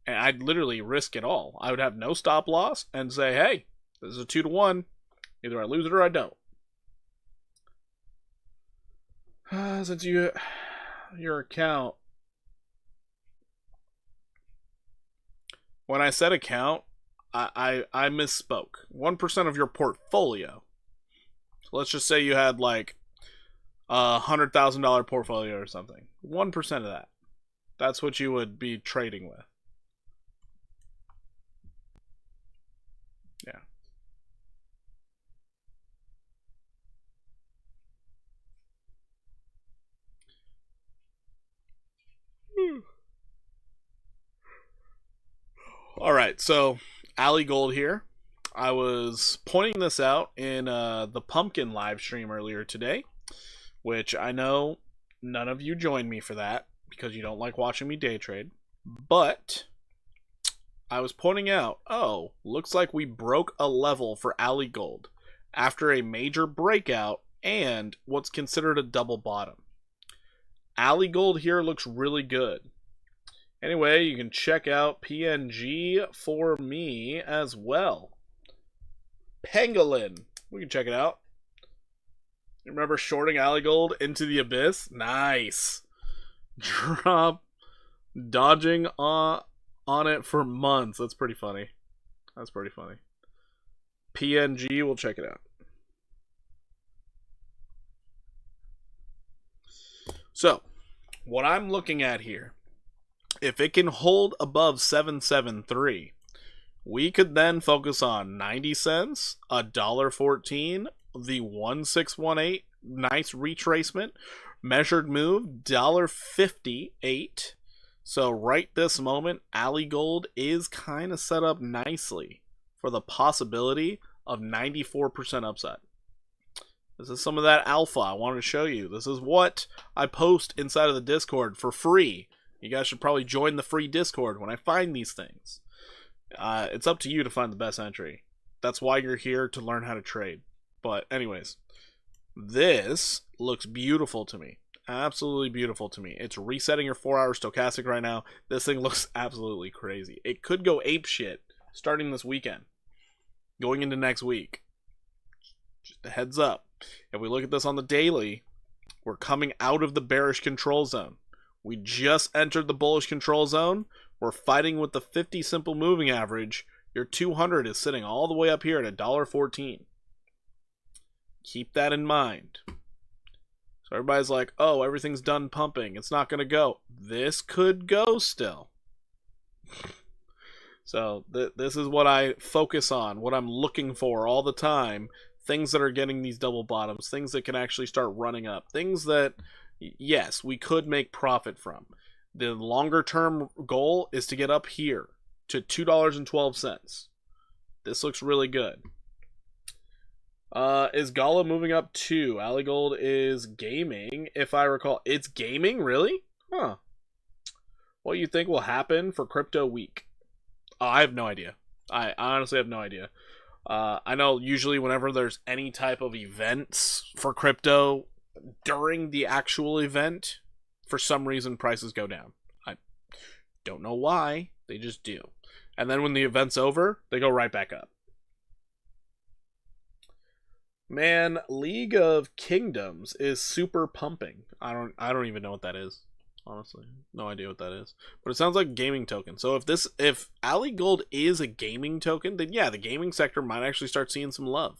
And I'd literally risk it all. I would have no stop loss and say, hey, this is a 2-to-1. Either I lose it or I don't. Since your account... When I said account, I misspoke. 1% of your portfolio. So let's just say you had like a $100,000 portfolio or something. 1% of that. That's what you would be trading with. Yeah. All right, so Alley Gold here. I was pointing this out in the Pumpkin live stream earlier today, which I know none of you joined me for that because you don't like watching me day trade. But I was pointing out, oh, looks like we broke a level for Alley Gold after a major breakout and what's considered a double bottom. Alley Gold here looks really good. Anyway, you can check out PNG for me as well. Pangolin. We can check it out. You remember shorting Alley Gold into the abyss? Nice. Drop. Dodging on it for months. That's pretty funny. That's pretty funny. PNG, we'll check it out. So, what I'm looking at here, if it can hold above 773, we could then focus on 90 cents, $1.14, the 1618, nice retracement, measured move, $1.58. So right this moment, Alley Gold is kind of set up nicely for the possibility of 94% upside. This is some of that alpha I wanted to show you. This is what I post inside of the Discord for free. You guys should probably join the free Discord when I find these things. It's up to you to find the best entry. That's why you're here, to learn how to trade. But anyways, this looks beautiful to me. Absolutely beautiful to me. It's resetting your 4-hour stochastic right now. This thing looks absolutely crazy. It could go apeshit starting this weekend, going into next week. Just a heads up. If we look at this on the daily, we're coming out of the bearish control zone. We just entered the bullish control zone. We're fighting with the 50 simple moving average. Your 200 is sitting all the way up here at $1.14. Keep that in mind. So everybody's like, oh, everything's done pumping. It's not going to go. This could go still. So this is what I focus on, what I'm looking for all the time. Things that are getting these double bottoms, things that can actually start running up, things that, yes, we could make profit from. The longer term goal is to get up here to $2.12. This looks really good. Is Gala moving up too? Alley Gold is gaming, if I recall. It's gaming? Really? Huh. What do you think will happen for Crypto Week? I have no idea. I honestly have no idea. I know usually whenever there's any type of events for crypto, during the actual event, for some reason prices go down. I don't know why, they just do. And then when the event's over, they go right back up. Man, League of Kingdoms is super pumping. I don't even know what that is. Honestly, no idea what that is. But it sounds like a gaming token. So if Alley Gold is a gaming token, then yeah, the gaming sector might actually start seeing some love.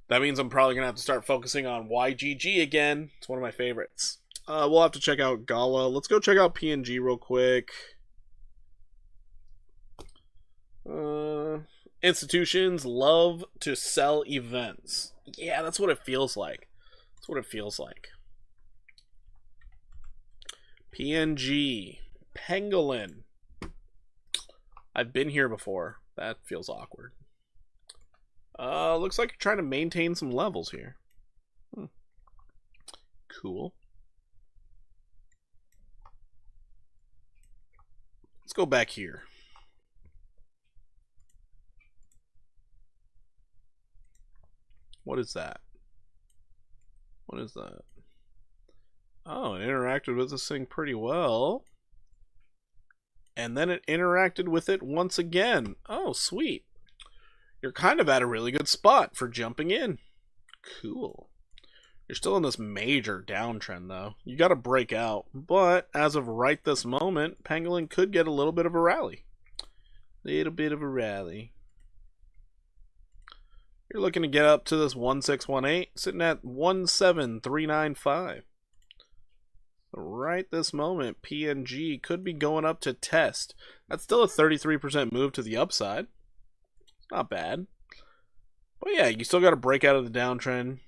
That means I'm probably going to have to start focusing on YGG again. It's one of my favorites. We'll have to check out Gala. Let's go check out PNG real quick. Institutions love to sell events. Yeah, that's what it feels like. That's what it feels like. PNG. Pangolin. I've been here before. That feels awkward. Looks like you're trying to maintain some levels here. Cool. Let's go back here. What is that? What is that? Oh, it interacted with this thing pretty well. And then it interacted with it once again. Oh, sweet. You're kind of at a really good spot for jumping in. Cool. You're still in this major downtrend, though. You got to break out. But as of right this moment, Pangolin could get a little bit of a rally. Little bit of a rally. You're looking to get up to this 1618, sitting at 17395. Right this moment, PNG could be going up to test. That's still a 33% move to the upside. Not bad. But yeah, you still got to break out of the downtrend.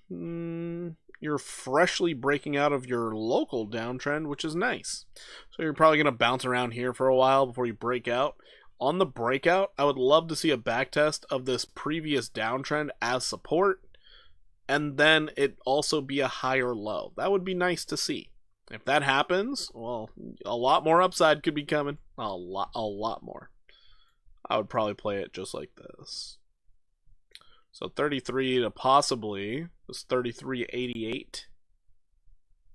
You're freshly breaking out of your local downtrend, which is nice. So you're probably going to bounce around here for a while before you break out. On the breakout, I would love to see a backtest of this previous downtrend as support, and then it also be a higher low. That would be nice to see. If that happens, well, a lot more upside could be coming. A lot more. I would probably play it just like this. So 33 to possibly this 33.88.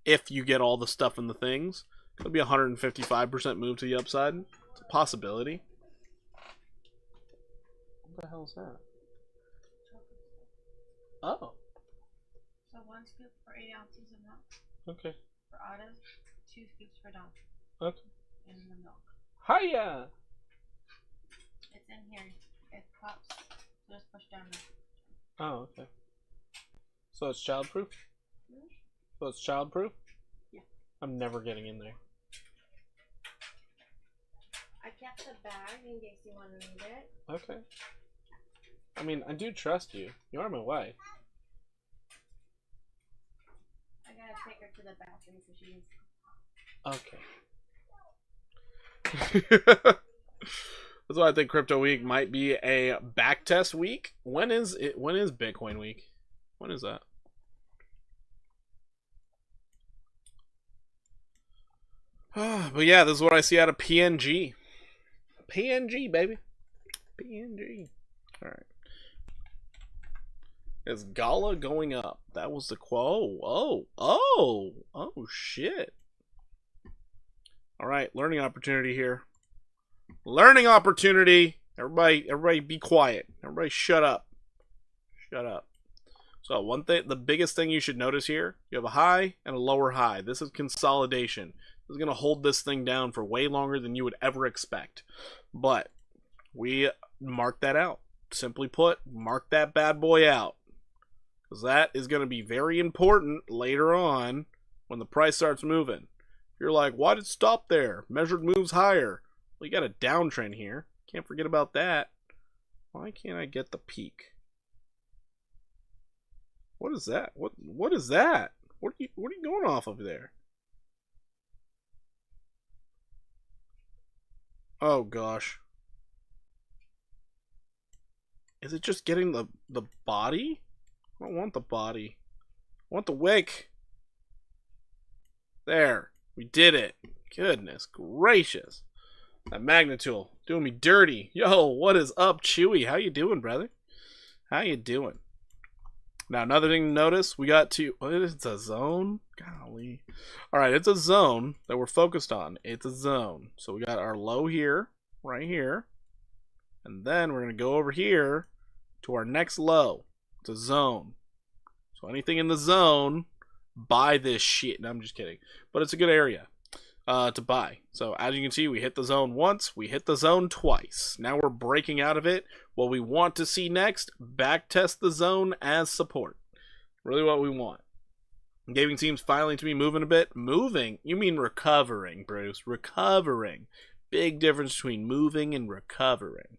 If you get all the stuff in the things, could be 155% move to the upside. It's a possibility. What the hell is that? Oh. So 1 scoop for 8 ounces of milk. Okay. For Otto's, 2 scoops for Dom. Okay. And the milk. Hiya! It's in here. It pops. So just push down. Oh, okay. So it's childproof? So it's childproof? Yeah. I'm never getting in there. I kept the bag in case you want to need it. Okay. I mean, I do trust you. You are my wife. I gotta take her to the bathroom so she needs Okay. That's why I think Crypto Week might be a backtest week. When is it? When is Bitcoin Week? When is that? But yeah, this is what I see out of PNG. PNG, baby. PNG. Alright. Is Gala going up? That was the quote. Oh, shit. Alright, learning opportunity here. Learning opportunity. Everybody be quiet. Everybody shut up. Shut up. So one thing, the biggest thing you should notice here, you have a high and a lower high. This is consolidation. This is going to hold this thing down for way longer than you would ever expect. But we mark that out. Simply put, mark that bad boy out. Because that is going to be very important later on when the price starts moving. You're like, why did it stop there? Measured moves higher. Well, you got a downtrend here. Can't forget about that. Why can't I get the peak? What is that? What is that? What are you going off of there? Oh gosh. Is it just getting the body? I don't want the body. I want the wick. There. We did it. Goodness gracious. That Magnetool doing me dirty. Yo, what is up, Chewy? How you doing, brother? How you doing? Now, another thing to notice, we got to... It's a zone? Golly. Alright, it's a zone that we're focused on. It's a zone. So we got our low here, right here. And then we're going to go over here to our next low. It's a zone. So anything in the zone, buy this shit. No, I'm just kidding. But it's a good area to buy. So as you can see, we hit the zone once. We hit the zone twice. Now we're breaking out of it. What we want to see next, backtest the zone as support. Really what we want. Gaming seems finally to be moving a bit. Moving? You mean recovering, Bruce. Recovering. Big difference between moving and recovering.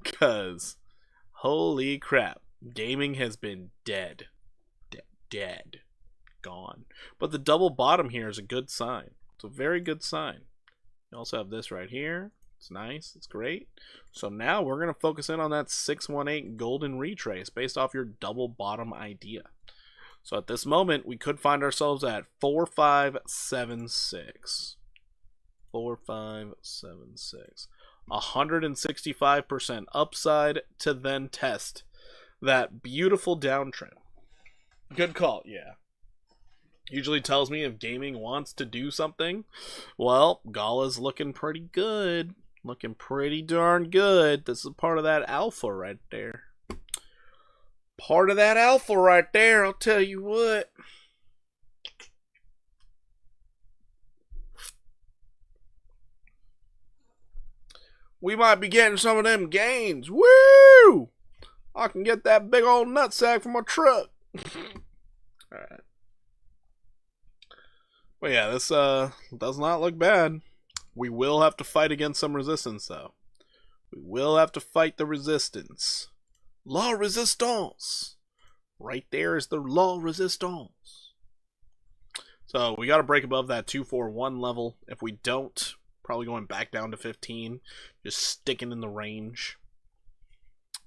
Because, holy crap. Gaming has been dead. Dead. gone. But the double bottom here is a good sign. It's a very good sign. You also have this right here. It's nice. It's great. So now we're going to focus in on that 618 golden retrace based off your double bottom idea. So at this moment, we could find ourselves at 4576. 4576. 165% upside to then test that beautiful downtrend. Good call, yeah. Usually tells me if gaming wants to do something. Well, Gala's looking pretty good. Looking pretty darn good. This is part of that alpha right there. Part of that alpha right there, I'll tell you what. We might be getting some of them gains. Woo! I can get that big old nutsack from my truck. Alright. But yeah, this does not look bad. We will have to fight against some resistance, though. We will have to fight the resistance. La resistance! Right there is the la resistance. So we got to break above that 241 level. If we don't, probably going back down to 15. Just sticking in the range.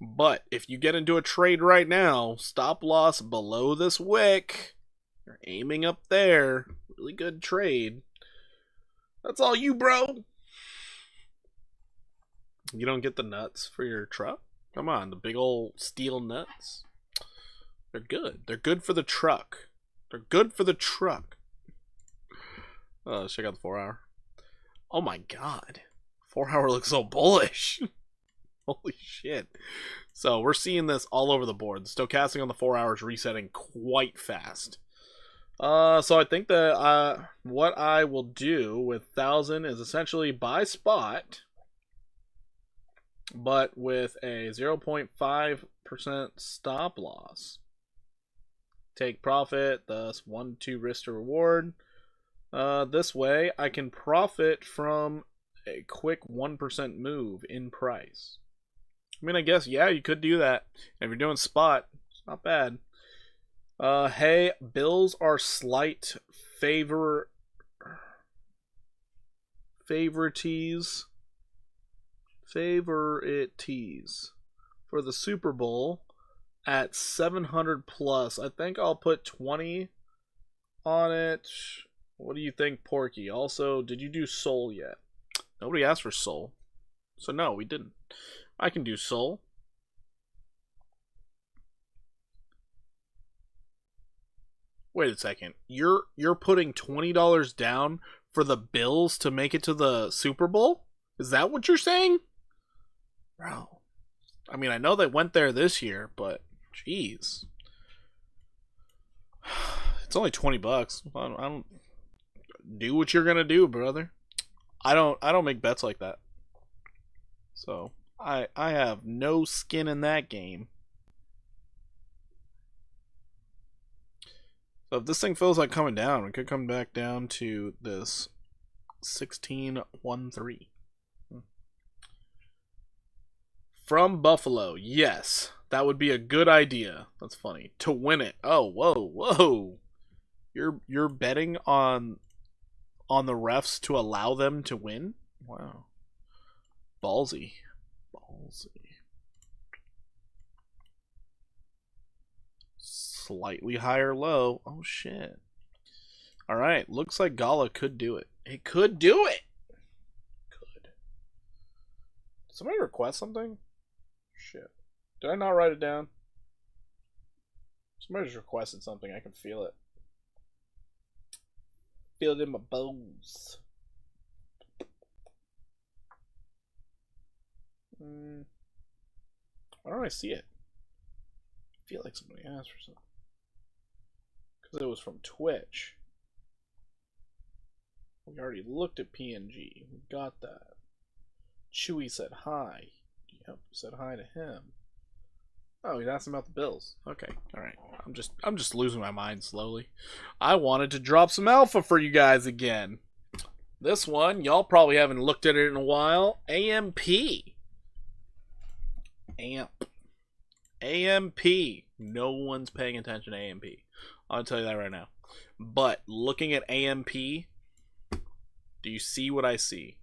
But if you get into a trade right now, stop loss below this wick. You're aiming up there. Really good trade. That's all you, bro. You don't get the nuts for your truck? Come on, the big old steel nuts. They're good. They're good for the truck. They're good for the truck. Let's check out the 4 hour. Oh my god. 4 hour looks so bullish. Holy shit. So we're seeing this all over the board. The stochastic on the 4 hours resetting quite fast. So I think that what I will do with 1,000 is essentially buy spot, but with a 0.5% stop loss. Take profit, thus 1-2 risk to reward. This way I can profit from a quick 1% move in price. I mean, I guess, yeah, you could do that. If you're doing spot, it's not bad. Hey, bills are slight favorites for the Super Bowl at 700 plus. I think I'll put 20 on it. What do you think, Porky? Also, did you do Soul yet? Nobody asked for Soul. So no, we didn't. I can do Soul. Wait a second. You're putting $20 down for the Bills to make it to the Super Bowl? Is that what you're saying? Bro. I mean, I know they went there this year, but jeez. It's only $20. I don't do what you're gonna do, brother. I don't make bets like that. So I have no skin in that game. So if this thing feels like coming down, we could come back down to this 1613. From Buffalo, yes, that would be a good idea. That's funny. To win it. Oh, whoa. You're betting on the refs to allow them to win? Wow. Ballsy. Slightly higher low. Oh shit. Alright, looks like Gala could do it. It could do it! Could. Did somebody request something? Shit. Did I not write it down? Somebody just requested something. I can feel it. Feel it in my bones. Why don't I see it? I feel like somebody asked for something. Because it was from Twitch. We already looked at PNG. We got that. Chewy said hi. Yep, said hi to him. Oh, he's asking about the bills. Okay, alright. I'm just losing my mind slowly. I wanted to drop some alpha for you guys again. This one, y'all probably haven't looked at it in a while. AMP. AMP. No one's paying attention to AMP. I'll tell you that right now. But looking at AMP, do you see what I see?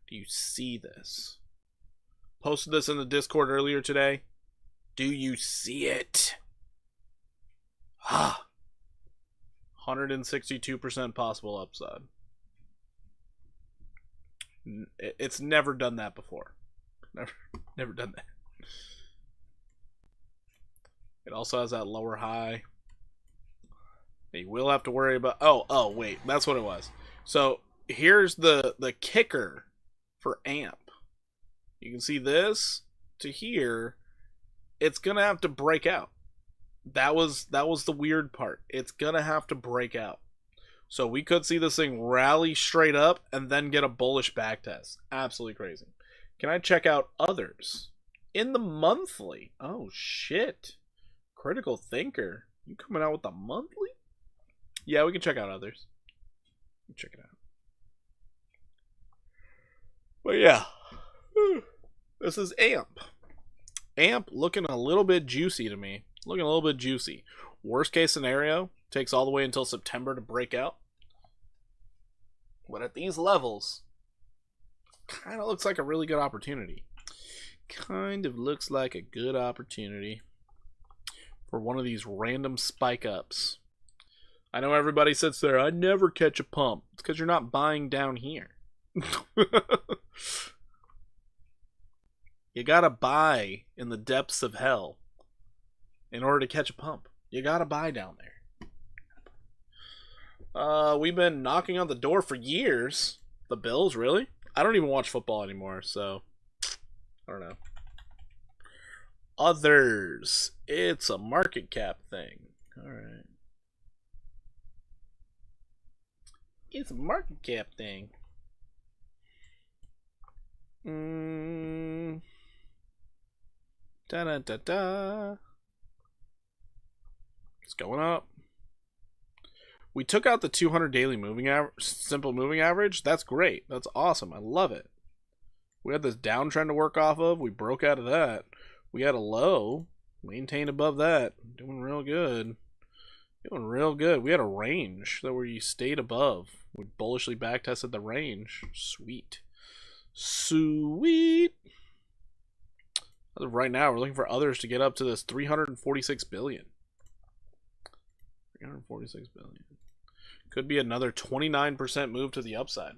Do you see this? Posted this in the Discord earlier today. Do you see it? 162% possible upside. It's never done that before. Never done that. It also has that lower high. You will have to worry about... Oh, wait. That's what it was. So, here's the kicker for AMP. You can see this to here. It's going to have to break out. That was the weird part. It's going to have to break out. So, we could see this thing rally straight up and then get a bullish backtest. Absolutely crazy. Can I check out others? In the monthly. Oh, shit. Critical Thinker. You coming out with the monthly? Yeah, we can check out others. Check it out. But yeah. This is AMP. AMP looking a little bit juicy to me. Looking a little bit juicy. Worst case scenario, takes all the way until September to break out. But at these levels, kind of looks like a really good opportunity. Kind of looks like a good opportunity for one of these random spike ups. I know everybody sits there, I never catch a pump. It's because you're not buying down here. You gotta buy in the depths of hell in order to catch a pump. You gotta buy down there. We've been knocking on the door for years. The Bills, really? I don't even watch football anymore, so I don't know. Others. It's a market cap thing. Alright. It's a market cap thing. Da-da-da-da. It's going up. We took out the 200 daily moving average, simple moving average. That's great. That's awesome. I love it. We had this downtrend to work off of. We broke out of that. We had a low. Maintained above that. Doing real good. Doing real good. We had a range that where you stayed above. We bullishly backtested the range. Sweet. Sweet. As of right now, we're looking for others to get up to this 346 billion. 346 billion. Could be another 29% move to the upside.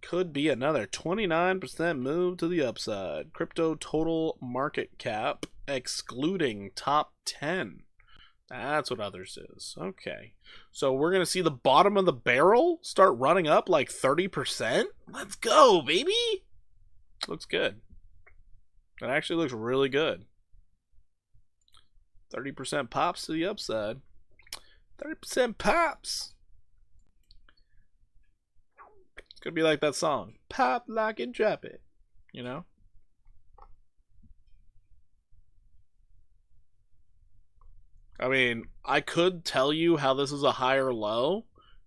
Could be another 29% move to the upside. Crypto total market cap excluding top 10. That's what others is. Okay. So we're going to see the bottom of the barrel start running up like 30%. Let's go, baby. Looks good. That actually looks really good. 30% pops to the upside. 30% pops. It's going to be like that song. Pop, lock, and drop it. You know? I mean, I could tell you how this is a higher low,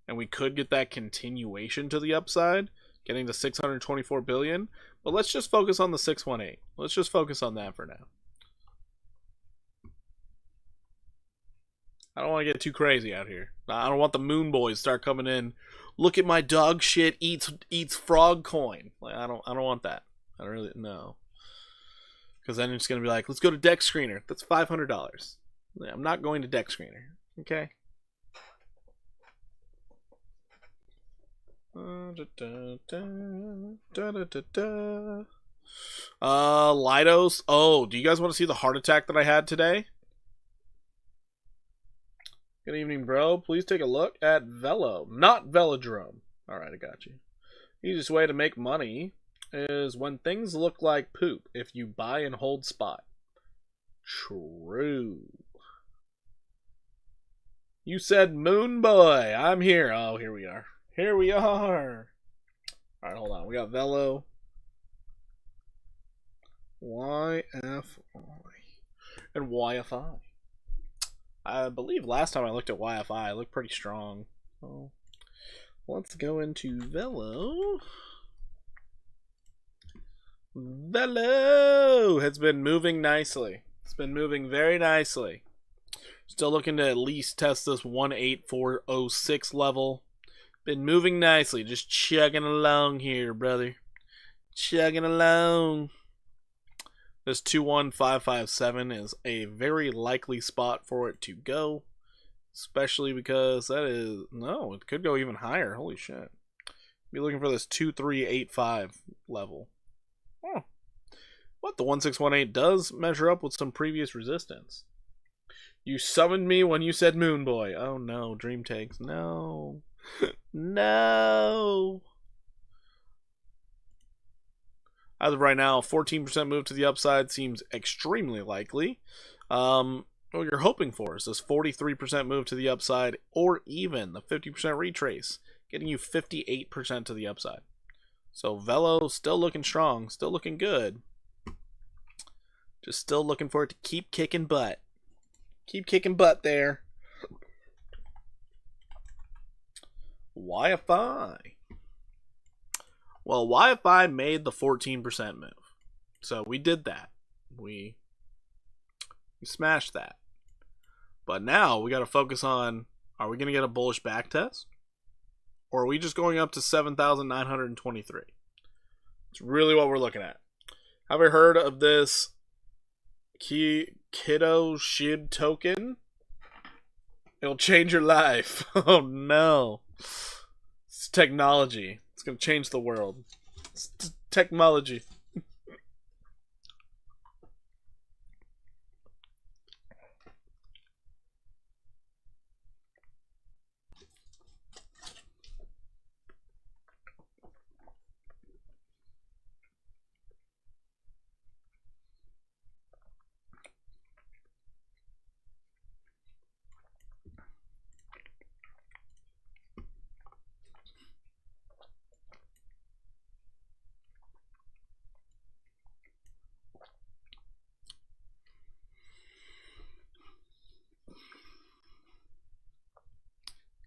and we could get that continuation to the upside, getting to 624 billion, but let's just focus on the 618. Let's just focus on that for now. I don't want to get too crazy out here. I don't want the moon boys start coming in. Look at my dog shit eats frog coin. Like I don't want that. I don't really know. Because then it's gonna be like, let's go to Dex Screener. That's $500. I'm not going to Dex Screener. Okay. Lidos. Oh, do you guys want to see the heart attack that I had today? Good evening, bro. Please take a look at Velo, not Velodrome. Alright, I got you. Easiest way to make money is when things look like poop if you buy and hold spot. True. You said Moon Boy. I'm here. Oh, here we are. Here we are. Alright, hold on. We got Velo. YFI. And YFI. I believe last time I looked at YFI, it looked pretty strong. So let's go into Velo. Velo has been moving nicely. It's been moving very nicely. Still looking to at least test this 18406 level. Been moving nicely, just chugging along here, brother. Chugging along. This 21557 is a very likely spot for it to go. Especially because that is... No, it could go even higher. Holy shit. Be looking for this 2385 level. Oh. What? The 1618 does measure up with some previous resistance. You summoned me when you said Moon Boy. Oh no, Dream Takes. No. No. As of right now, 14% move to the upside seems extremely likely. What you're hoping for is this 43% move to the upside, or even the 50% retrace, getting you 58% to the upside. So Velo still looking strong, still looking good. Just still looking for it to keep kicking butt. Keep kicking butt there. YFI. Well, YFI made the 14% move. So we did that. We smashed that. But now we got to focus on, are we going to get a bullish back test? Or are we just going up to 7,923? It's really what we're looking at. Have you heard of this Kiddo Shib token? It'll change your life. Oh no. It's technology. It's going to change the world. It's technology.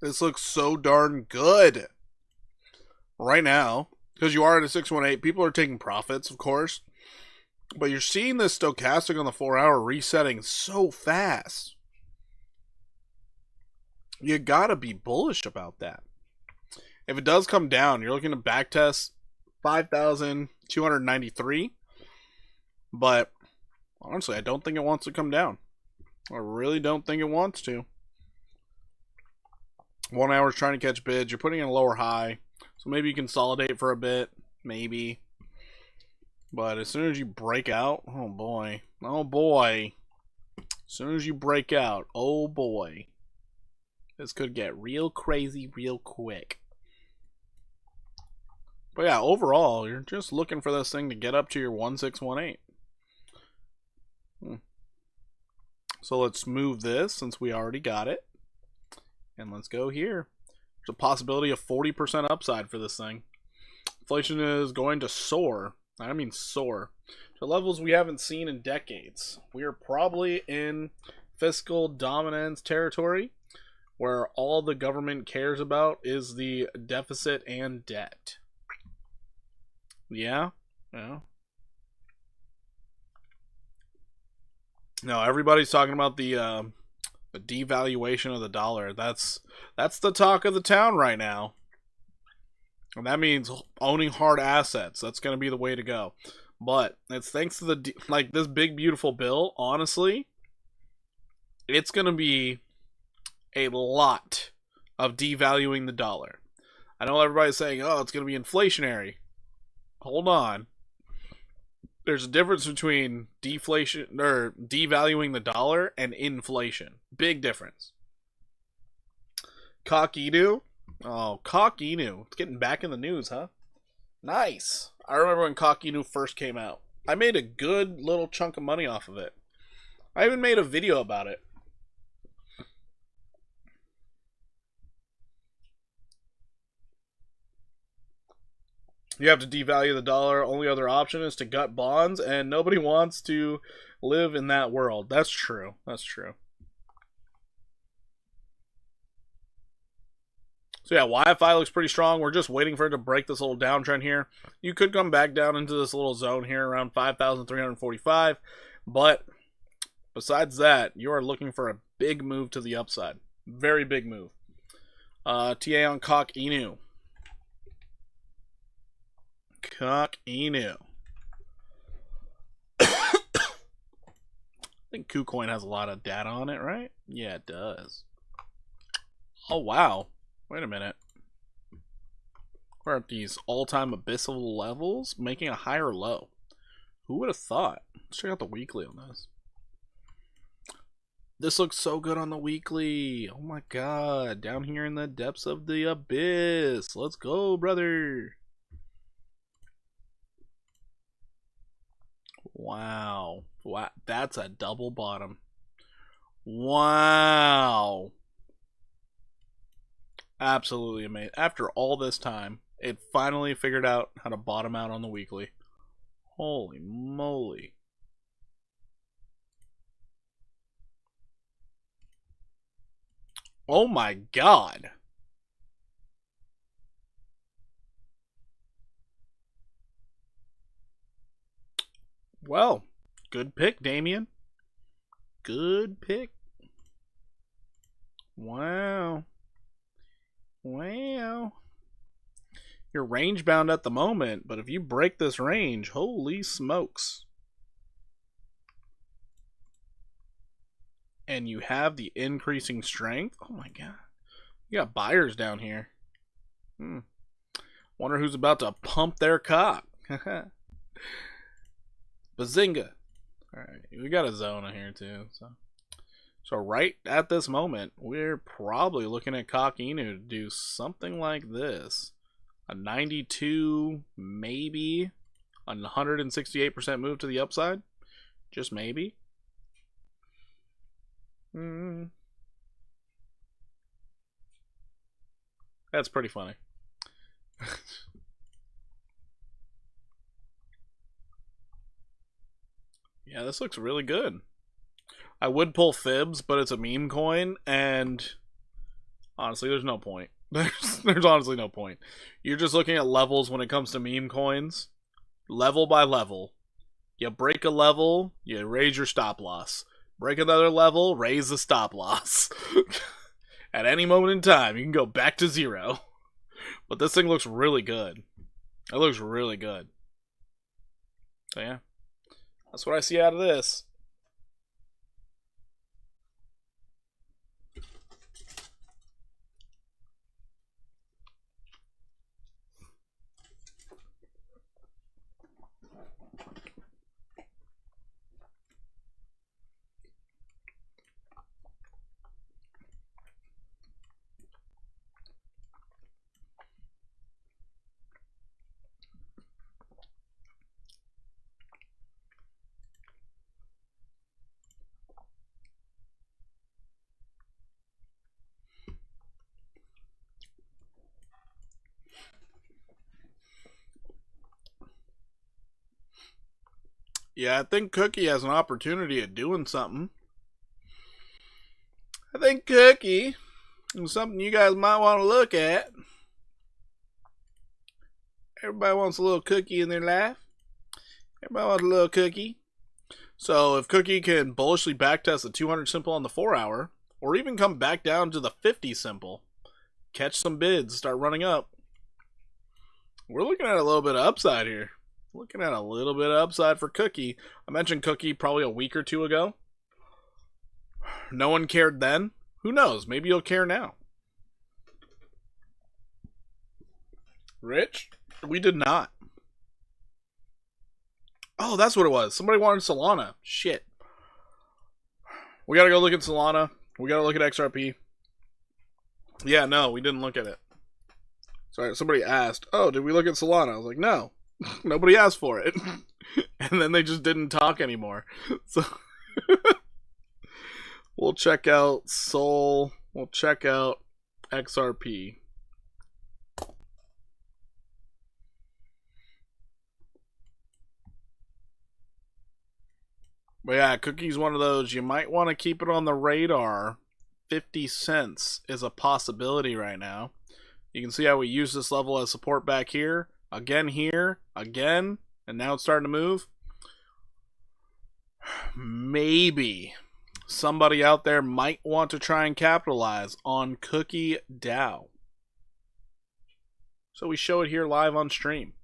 This looks so darn good right now, because you are at a 618. People are taking profits, of course, but you're seeing this stochastic on the 4-hour resetting so fast. You gotta be bullish about that. If it does come down, you're looking to backtest 5,293, but honestly, I don't think it wants to come down. I really don't think it wants to. 1 hour is trying to catch bids. You're putting in a lower high. So maybe you consolidate for a bit. Maybe. But as soon as you break out, oh boy. Oh boy. As soon as you break out, oh boy. This could get real crazy real quick. But yeah, overall, you're just looking for this thing to get up to your 1618. So let's move this since we already got it. And let's go here. There's a possibility of 40% upside for this thing. Inflation is going to soar. I mean soar. To levels we haven't seen in decades. We are probably in fiscal dominance territory, where all the government cares about is the deficit and debt. Yeah? Yeah. No, everybody's talking about the devaluation of the dollar. That's the talk of the town right now. And that means owning hard assets. That's going to be the way to go. But it's thanks to the this big beautiful bill, honestly, it's going to be a lot of devaluing the dollar. I know everybody's saying, "Oh, it's going to be inflationary." Hold on. There's a difference between deflation or devaluing the dollar and inflation. Big difference. Cock Inu? Oh, Cock Inu. It's getting back in the news, huh? Nice. I remember when Cock Inu first came out. I made a good little chunk of money off of it. I even made a video about it. You have to devalue the dollar. Only other option is to gut bonds, and nobody wants to live in that world. That's true. That's true. So yeah, YFI looks pretty strong. We're just waiting for it to break this little downtrend here. You could come back down into this little zone here around 5,345. But besides that, you are looking for a big move to the upside. Very big move. TA on Cock Inu. Cock Inu. I think KuCoin has a lot of data on it, right? Yeah, it does. Oh, wow. Wait a minute. We're at these all-time abyssal levels, making a higher low. Who would have thought? Let's check out the weekly on this. This looks so good on the weekly. Oh my god. Down here in the depths of the abyss. Let's go, brother. Wow. Wow. That's a double bottom. Wow. Absolutely amazing. After all this time, it finally figured out how to bottom out on the weekly. Holy moly. Oh my god. Well, good pick, Damien. Good pick. Wow. Wow. You're range bound at the moment, but if you break this range, holy smokes. And you have the increasing strength. Oh my god. You got buyers down here. Wonder who's about to pump their cock. Bazinga. Alright, we got a zone in here too. So right at this moment, we're probably looking at Cock Inu to do something like this. A 92, maybe a 168% move to the upside. Just maybe. That's pretty funny. Yeah, this looks really good. I would pull fibs, but it's a meme coin, and honestly, there's no point. There's honestly no point. You're just looking at levels when it comes to meme coins. Level by level. You break a level, you raise your stop loss. Break another level, raise the stop loss. At any moment in time, you can go back to zero. But this thing looks really good. It looks really good. So yeah. That's what I see out of this. Yeah, I think Cookie has an opportunity at doing something. I think Cookie is something you guys might want to look at. Everybody wants a little cookie in their life. Everybody wants a little cookie. So if Cookie can bullishly backtest the 200 simple on the 4 hour, or even come back down to the 50 simple, catch some bids, start running up, we're looking at a little bit of upside here. Looking at a little bit of upside for Cookie. I mentioned Cookie probably a week or two ago. No one cared then. Who knows? Maybe you'll care now. Rich? We did not. Oh, that's what it was. Somebody wanted Solana. Shit. We gotta go look at Solana. We gotta look at XRP. Yeah, no, we didn't look at it. Sorry, somebody asked, oh, did we look at Solana? I was like, no. Nobody asked for it. And then they just didn't talk anymore. So we'll check out Sol. We'll check out XRP. But yeah, Cookie's one of those. You might want to keep it on the radar. 50 cents is a possibility right now. You can see how we use this level as support back here. Again here. Again. And now it's starting to move. Maybe somebody out there might want to try and capitalize on Cookie DAO. So we show it here live on stream.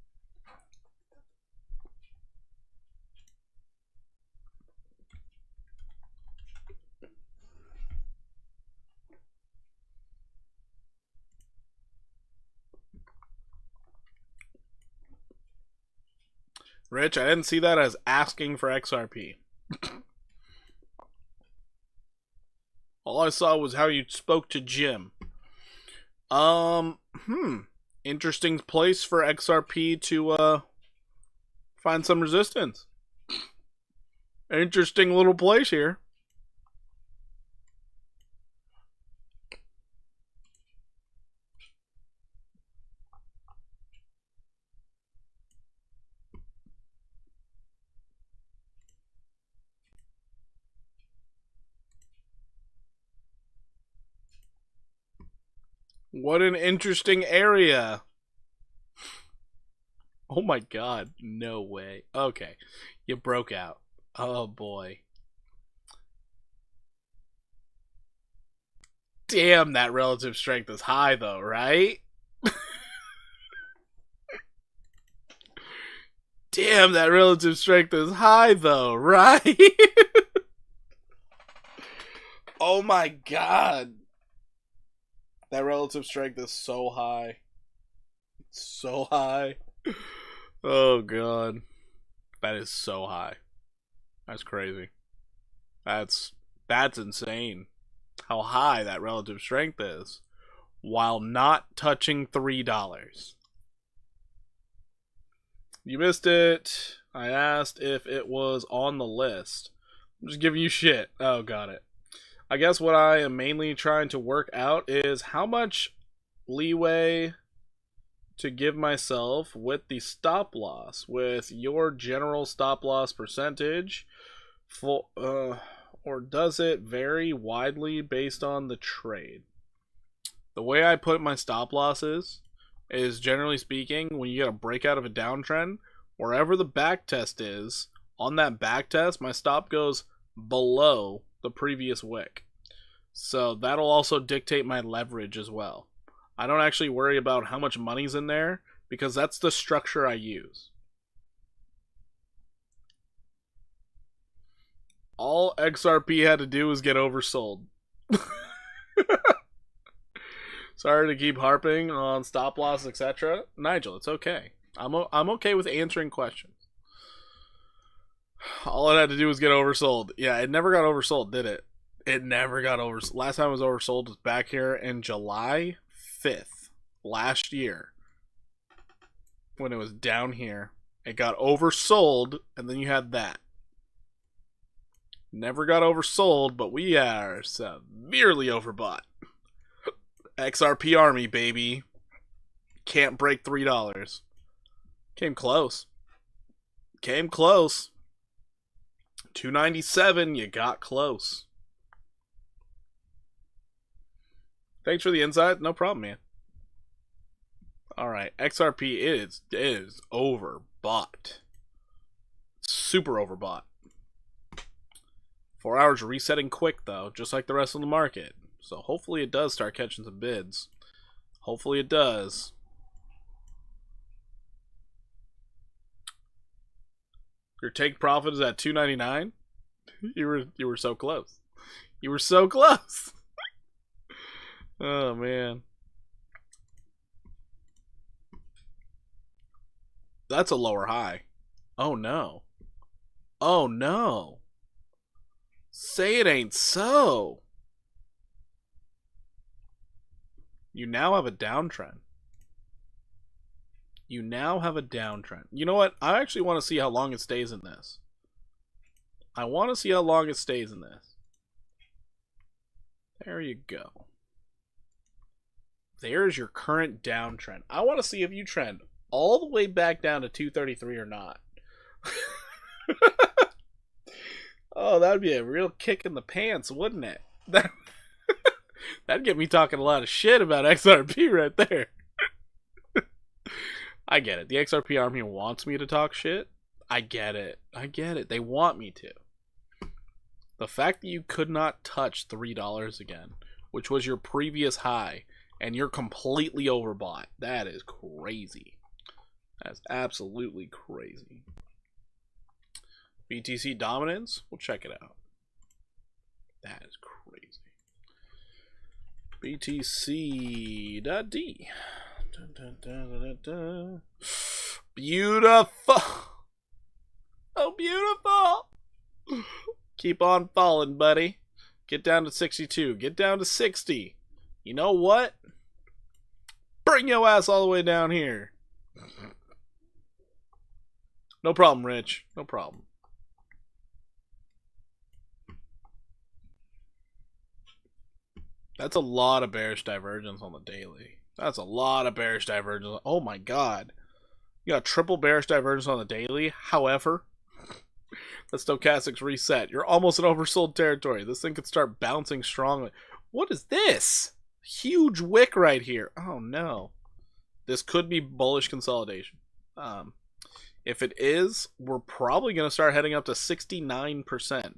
Rich, I didn't see that as asking for XRP. All I saw was how you spoke to Jim. Interesting place for XRP to find some resistance. Interesting little place here. What an interesting area. Oh my god, no way. Okay, you broke out. Oh boy. Damn, that relative strength is high though, right? Damn, that relative strength is high though, right? Oh my god. That relative strength is so high. So high. Oh god. That is so high. That's crazy. That's insane. How high that relative strength is while not touching $3. You missed it. I asked if it was on the list. I'm just giving you shit. Oh, got it. I guess what I am mainly trying to work out is how much leeway to give myself with the stop loss, with your general stop loss percentage, or does it vary widely based on the trade? The way I put my stop losses is, generally speaking, when you get a breakout of a downtrend, wherever the back test is, on that back test, my stop goes below the previous wick. So that'll also dictate my leverage as well. I don't actually worry about how much money's in there because that's the structure I use. All XRP had to do was get oversold. Sorry to keep harping on stop loss, etc. Nigel, it's okay. I'm okay with answering questions. All it had to do was get oversold. Yeah, it never got oversold, did it? It never got oversold. Last time it was oversold was back here in July 5th last year when it was down here. It got oversold, and then you had that. Never got oversold, but we are severely overbought. XRP Army, baby. Can't break $3. Came close. Came close. 297, you got close. Thanks for the insight. No problem, man. Alright, XRP is overbought. Super overbought. 4 hours resetting quick, though, just like the rest of the market. So hopefully it does start catching some bids. Hopefully it does. Your take profit is at $2.99. You were so close. You were so close. Oh man. That's a lower high. Oh no. Oh no. Say it ain't so. You now have a downtrend. You now have a downtrend. You know what? I actually want to see how long it stays in this. I want to see how long it stays in this. There you go. There's your current downtrend. I want to see if you trend all the way back down to 233 or not. Oh, that'd be a real kick in the pants, wouldn't it? That'd get me talking a lot of shit about XRP right there. I get it. The XRP army wants me to talk shit. I get it. I get it. They want me to. The fact that you could not touch $3 again, which was your previous high, and you're completely overbought, that is crazy. That's absolutely crazy. BTC dominance, we'll check it out. That is crazy. BTC.D. Dun, dun, dun, dun, dun. Beautiful. Oh, beautiful. Keep on falling, buddy. Get down to 62. Get down to 60. You know what? Bring your ass all the way down here. No problem, Rich. No problem. That's a lot of bearish divergence on the daily. That's a lot of bearish divergence. Oh my god. You got triple bearish divergence on the daily. However, the stochastics reset. You're almost in oversold territory. This thing could start bouncing strongly. What is this? Huge wick right here. Oh no. This could be bullish consolidation. If it is, we're probably going to start heading up to 69%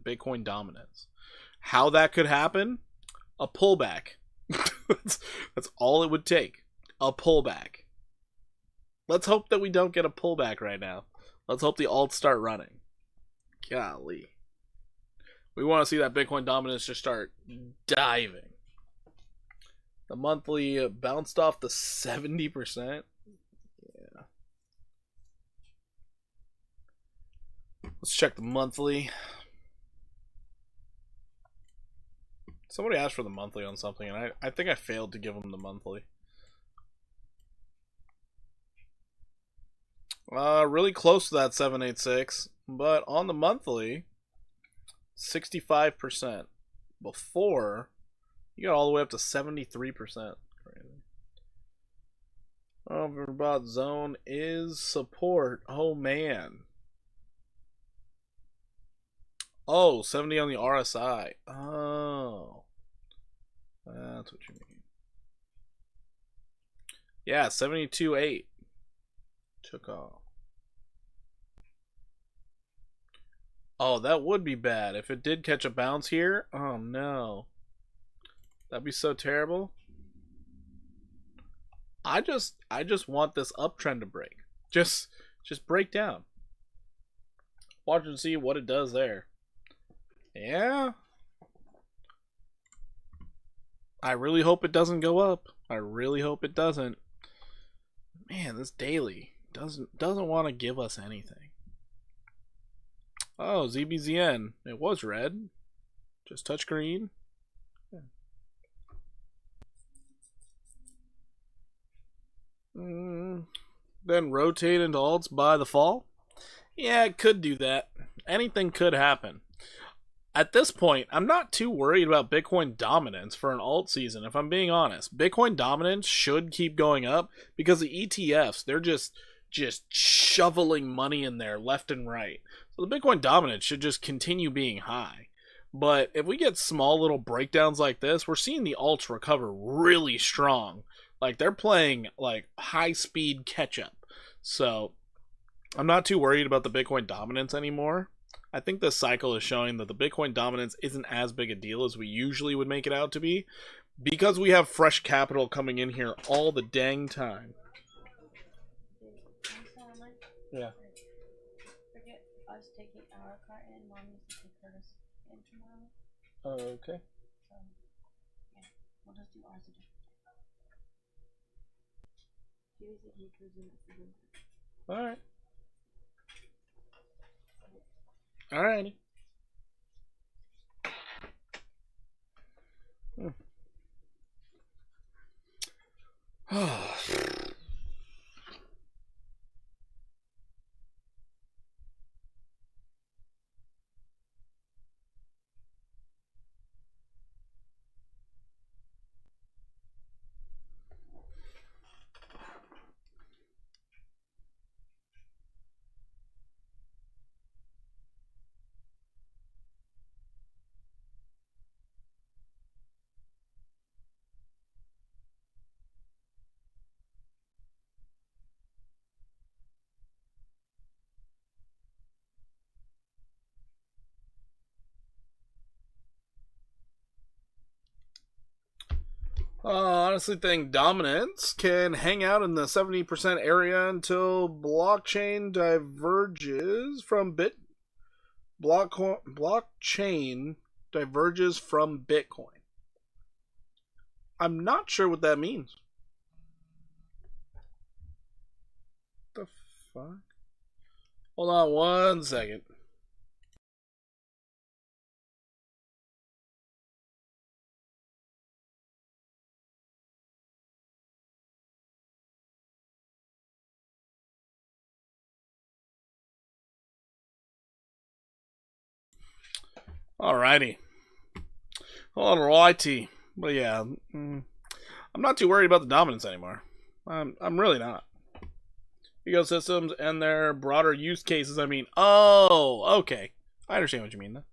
Bitcoin dominance. How that could happen? A pullback. That's all it would take. A pullback. Let's hope that we don't get a pullback right now. Let's hope the alts start running. Golly. We want to see that Bitcoin dominance just start diving. The monthly bounced off the 70%. Yeah. Let's check the monthly. Somebody asked for the monthly on something, and I think I failed to give them the monthly. Really close to that 786, but on the monthly, 65%. Before, you got all the way up to 73%. Crazy. Overbought zone is support. Oh, man. Oh, 70 on the RSI. Oh. That's what you mean. Yeah, 72.8. Took off. Oh, that would be bad. If it did catch a bounce here, oh no. That'd be so terrible. I just want this uptrend to break. Just break down. Watch and see what it does there. Yeah. I really hope it doesn't go up. I really hope it doesn't. Man, this daily doesn't want to give us anything. Oh, ZBZN. It was red. Just touch green. Yeah. Then rotate into alts by the fall? Yeah, it could do that. Anything could happen. At this point, I'm not too worried about Bitcoin dominance for an alt season, if I'm being honest. Bitcoin dominance should keep going up because the ETFs, they're just shoveling money in there left and right. So the Bitcoin dominance should just continue being high. But if we get small little breakdowns like this, we're seeing the alts recover really strong. Like they're playing like high speed catch up. So I'm not too worried about the Bitcoin dominance anymore. I think this cycle is showing that the Bitcoin dominance isn't as big a deal as we usually would make it out to be because we have fresh capital coming in here all the dang time. Yeah. Forget us taking our car in. Mom needs to take hers in tomorrow. Oh, okay. So, yeah, we'll just do ours again. Alright. Alrighty. Honestly think dominance can hang out in the 70% area until blockchain diverges from blockchain diverges from Bitcoin. I'm not sure what that means. What the fuck? Hold on one second. Alrighty. Alrighty. But yeah, I'm not too worried about the dominance anymore. I'm really not. Ecosystems and their broader use cases. I mean, oh, okay. I understand what you mean then.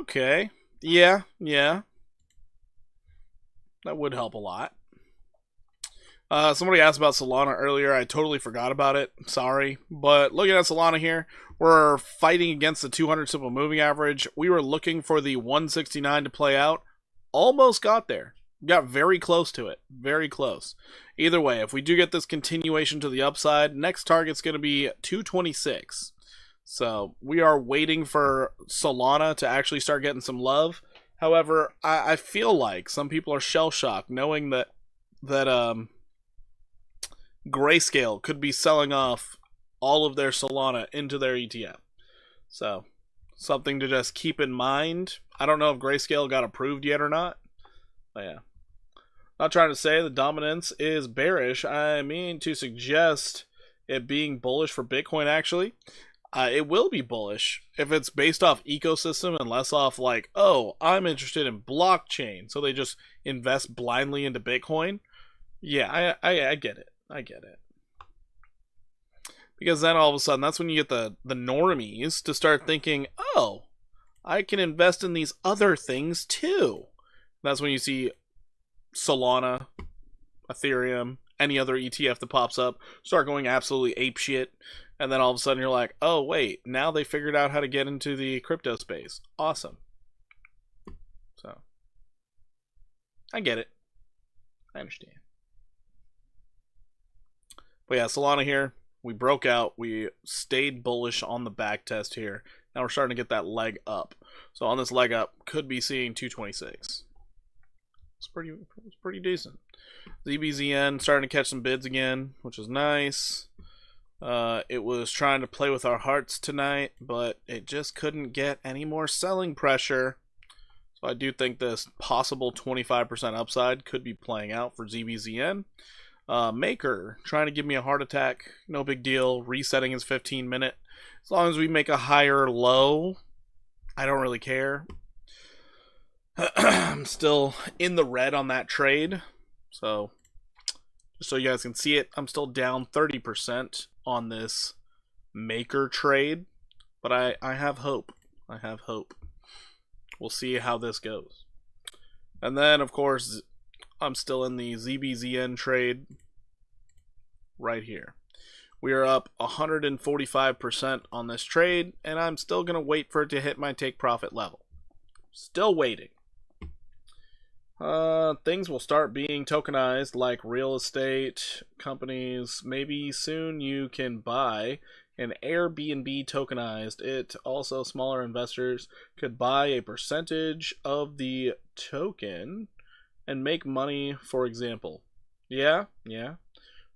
Okay. Yeah, yeah. That would help a lot. Somebody asked about Solana earlier. I totally forgot about it. Sorry. But looking at Solana here, we're fighting against the 200 simple moving average. We were looking for the 169 to play out. Almost got there. Got very close to it. Very close. Either way, if we do get this continuation to the upside, next target's going to be 226. So we are waiting for Solana to actually start getting some love. However, I feel like some people are shell shocked knowing that Grayscale could be selling off all of their Solana into their ETF. So, something to just keep in mind. I don't know if Grayscale got approved yet or not. But yeah. Not trying to say the dominance is bearish. I mean to suggest it being bullish for Bitcoin, actually. It will be bullish if it's based off ecosystem and less off like, oh, I'm interested in blockchain. So they just invest blindly into Bitcoin. Yeah, I get it. I get it. Because then all of a sudden, that's when you get the normies to start thinking, oh, I can invest in these other things too. That's when you see Solana, Ethereum, any other ETF that pops up start going absolutely apeshit. And then all of a sudden you're like, oh, wait, now they figured out how to get into the crypto space. Awesome. So, I get it. I understand. But yeah, Solana here, we broke out. We stayed bullish on the back test here. Now we're starting to get that leg up. So on this leg up, could be seeing 226. It's pretty decent. ZBZN starting to catch some bids again, which is nice. It was trying to play with our hearts tonight, but it just couldn't get any more selling pressure. So I do think this possible 25% upside could be playing out for ZBZN. Maker trying to give me a heart attack. No big deal. Resetting his 15-minute. As long as we make a higher low, I don't really care. I'm still in the red on that trade. So, just so you guys can see it, I'm still down 30% on this Maker trade. But I have hope. I have hope. We'll see how this goes. And then, of course, I'm still in the ZBZN trade right here. We are up 145% on this trade, and I'm still going to wait for it to hit my take profit level. Still waiting. Things will start being tokenized like real estate companies. Maybe soon you can buy an Airbnb tokenized. It also, smaller investors could buy a percentage of the token and make money, for example. Yeah.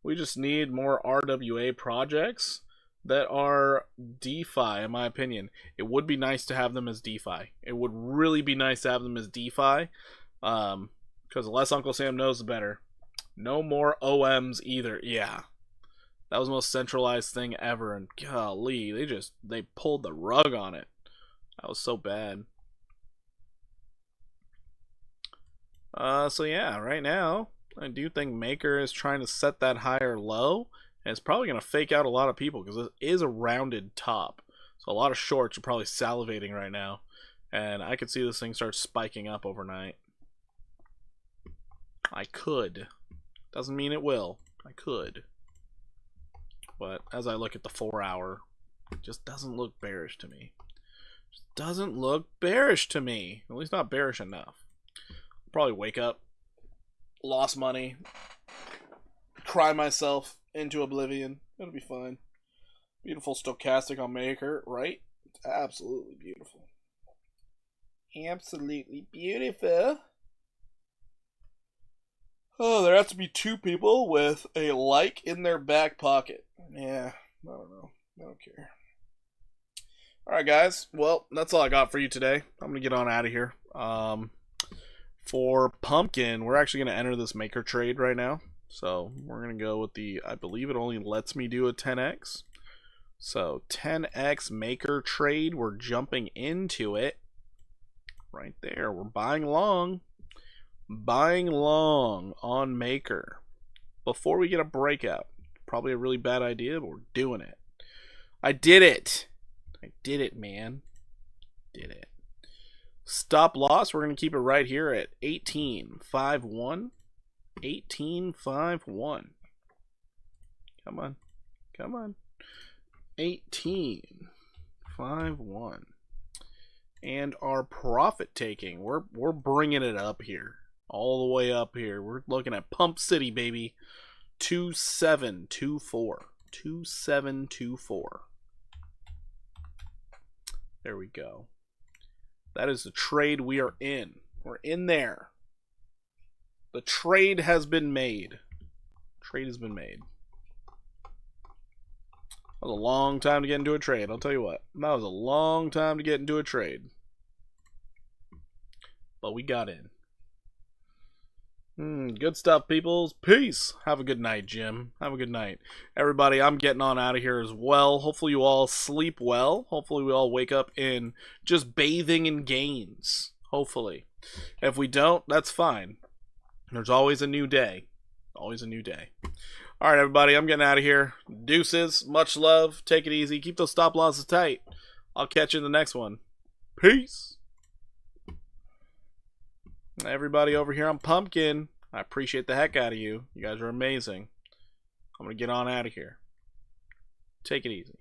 We just need more RWA projects that are DeFi, in my opinion. It would be nice to have them as DeFi. It would really be nice to have them as DeFi. Because the less Uncle Sam knows, the better. No more OMs either. Yeah. That was the most centralized thing ever. And golly, they pulled the rug on it. That was so bad. So yeah, right now, I do think Maker is trying to set that higher low, and it's probably going to fake out a lot of people because it is a rounded top. So a lot of shorts are probably salivating right now, and I could see this thing start spiking up overnight. I could. Doesn't mean it will. I could. But as I look at the 4-hour, it just doesn't look bearish to me. Just doesn't look bearish to me. At least not bearish enough. I'll probably wake up lost money, cry myself into oblivion. It'll be fine. Beautiful stochastic on Maker, right? It's absolutely beautiful. Absolutely beautiful. Oh, there has to be 2 people with a like in their back pocket. Yeah, I don't know. I don't care. Alright, guys. Well, that's all I got for you today. I'm going to get on out of here. For Pumpkin, we're actually going to enter this Maker trade right now. So, we're going to go with the, I believe it only lets me do a 10x. So, 10x Maker trade. We're jumping into it. Right there. We're buying long. Buying long on Maker. Before we get a breakout. Probably a really bad idea, but we're doing it. I did it. I did it, man. Did it. Stop loss, we're going to keep it right here at 18.51. 18.51. Come on. Come on. 18.51. And our profit taking, we're bringing it up here. All the way up here. We're looking at Pump City, baby. 2724. 2724. There we go. That is the trade we are in. We're in there. The trade has been made. Trade has been made. That was a long time to get into a trade. I'll tell you what. That was a long time to get into a trade. But we got in. Good stuff, peoples. Peace. Have a good night, Jim. Have a good night. Everybody, I'm getting on out of here as well. Hopefully you all sleep well. Hopefully we all wake up in just bathing in gains. Hopefully. If we don't, that's fine. There's always a new day. Always a new day. Alright, everybody, I'm getting out of here. Deuces. Much love. Take it easy. Keep those stop losses tight. I'll catch you in the next one. Peace. Everybody over here on Pumpkin, I appreciate the heck out of you. You guys are amazing. I'm going to get on out of here. Take it easy.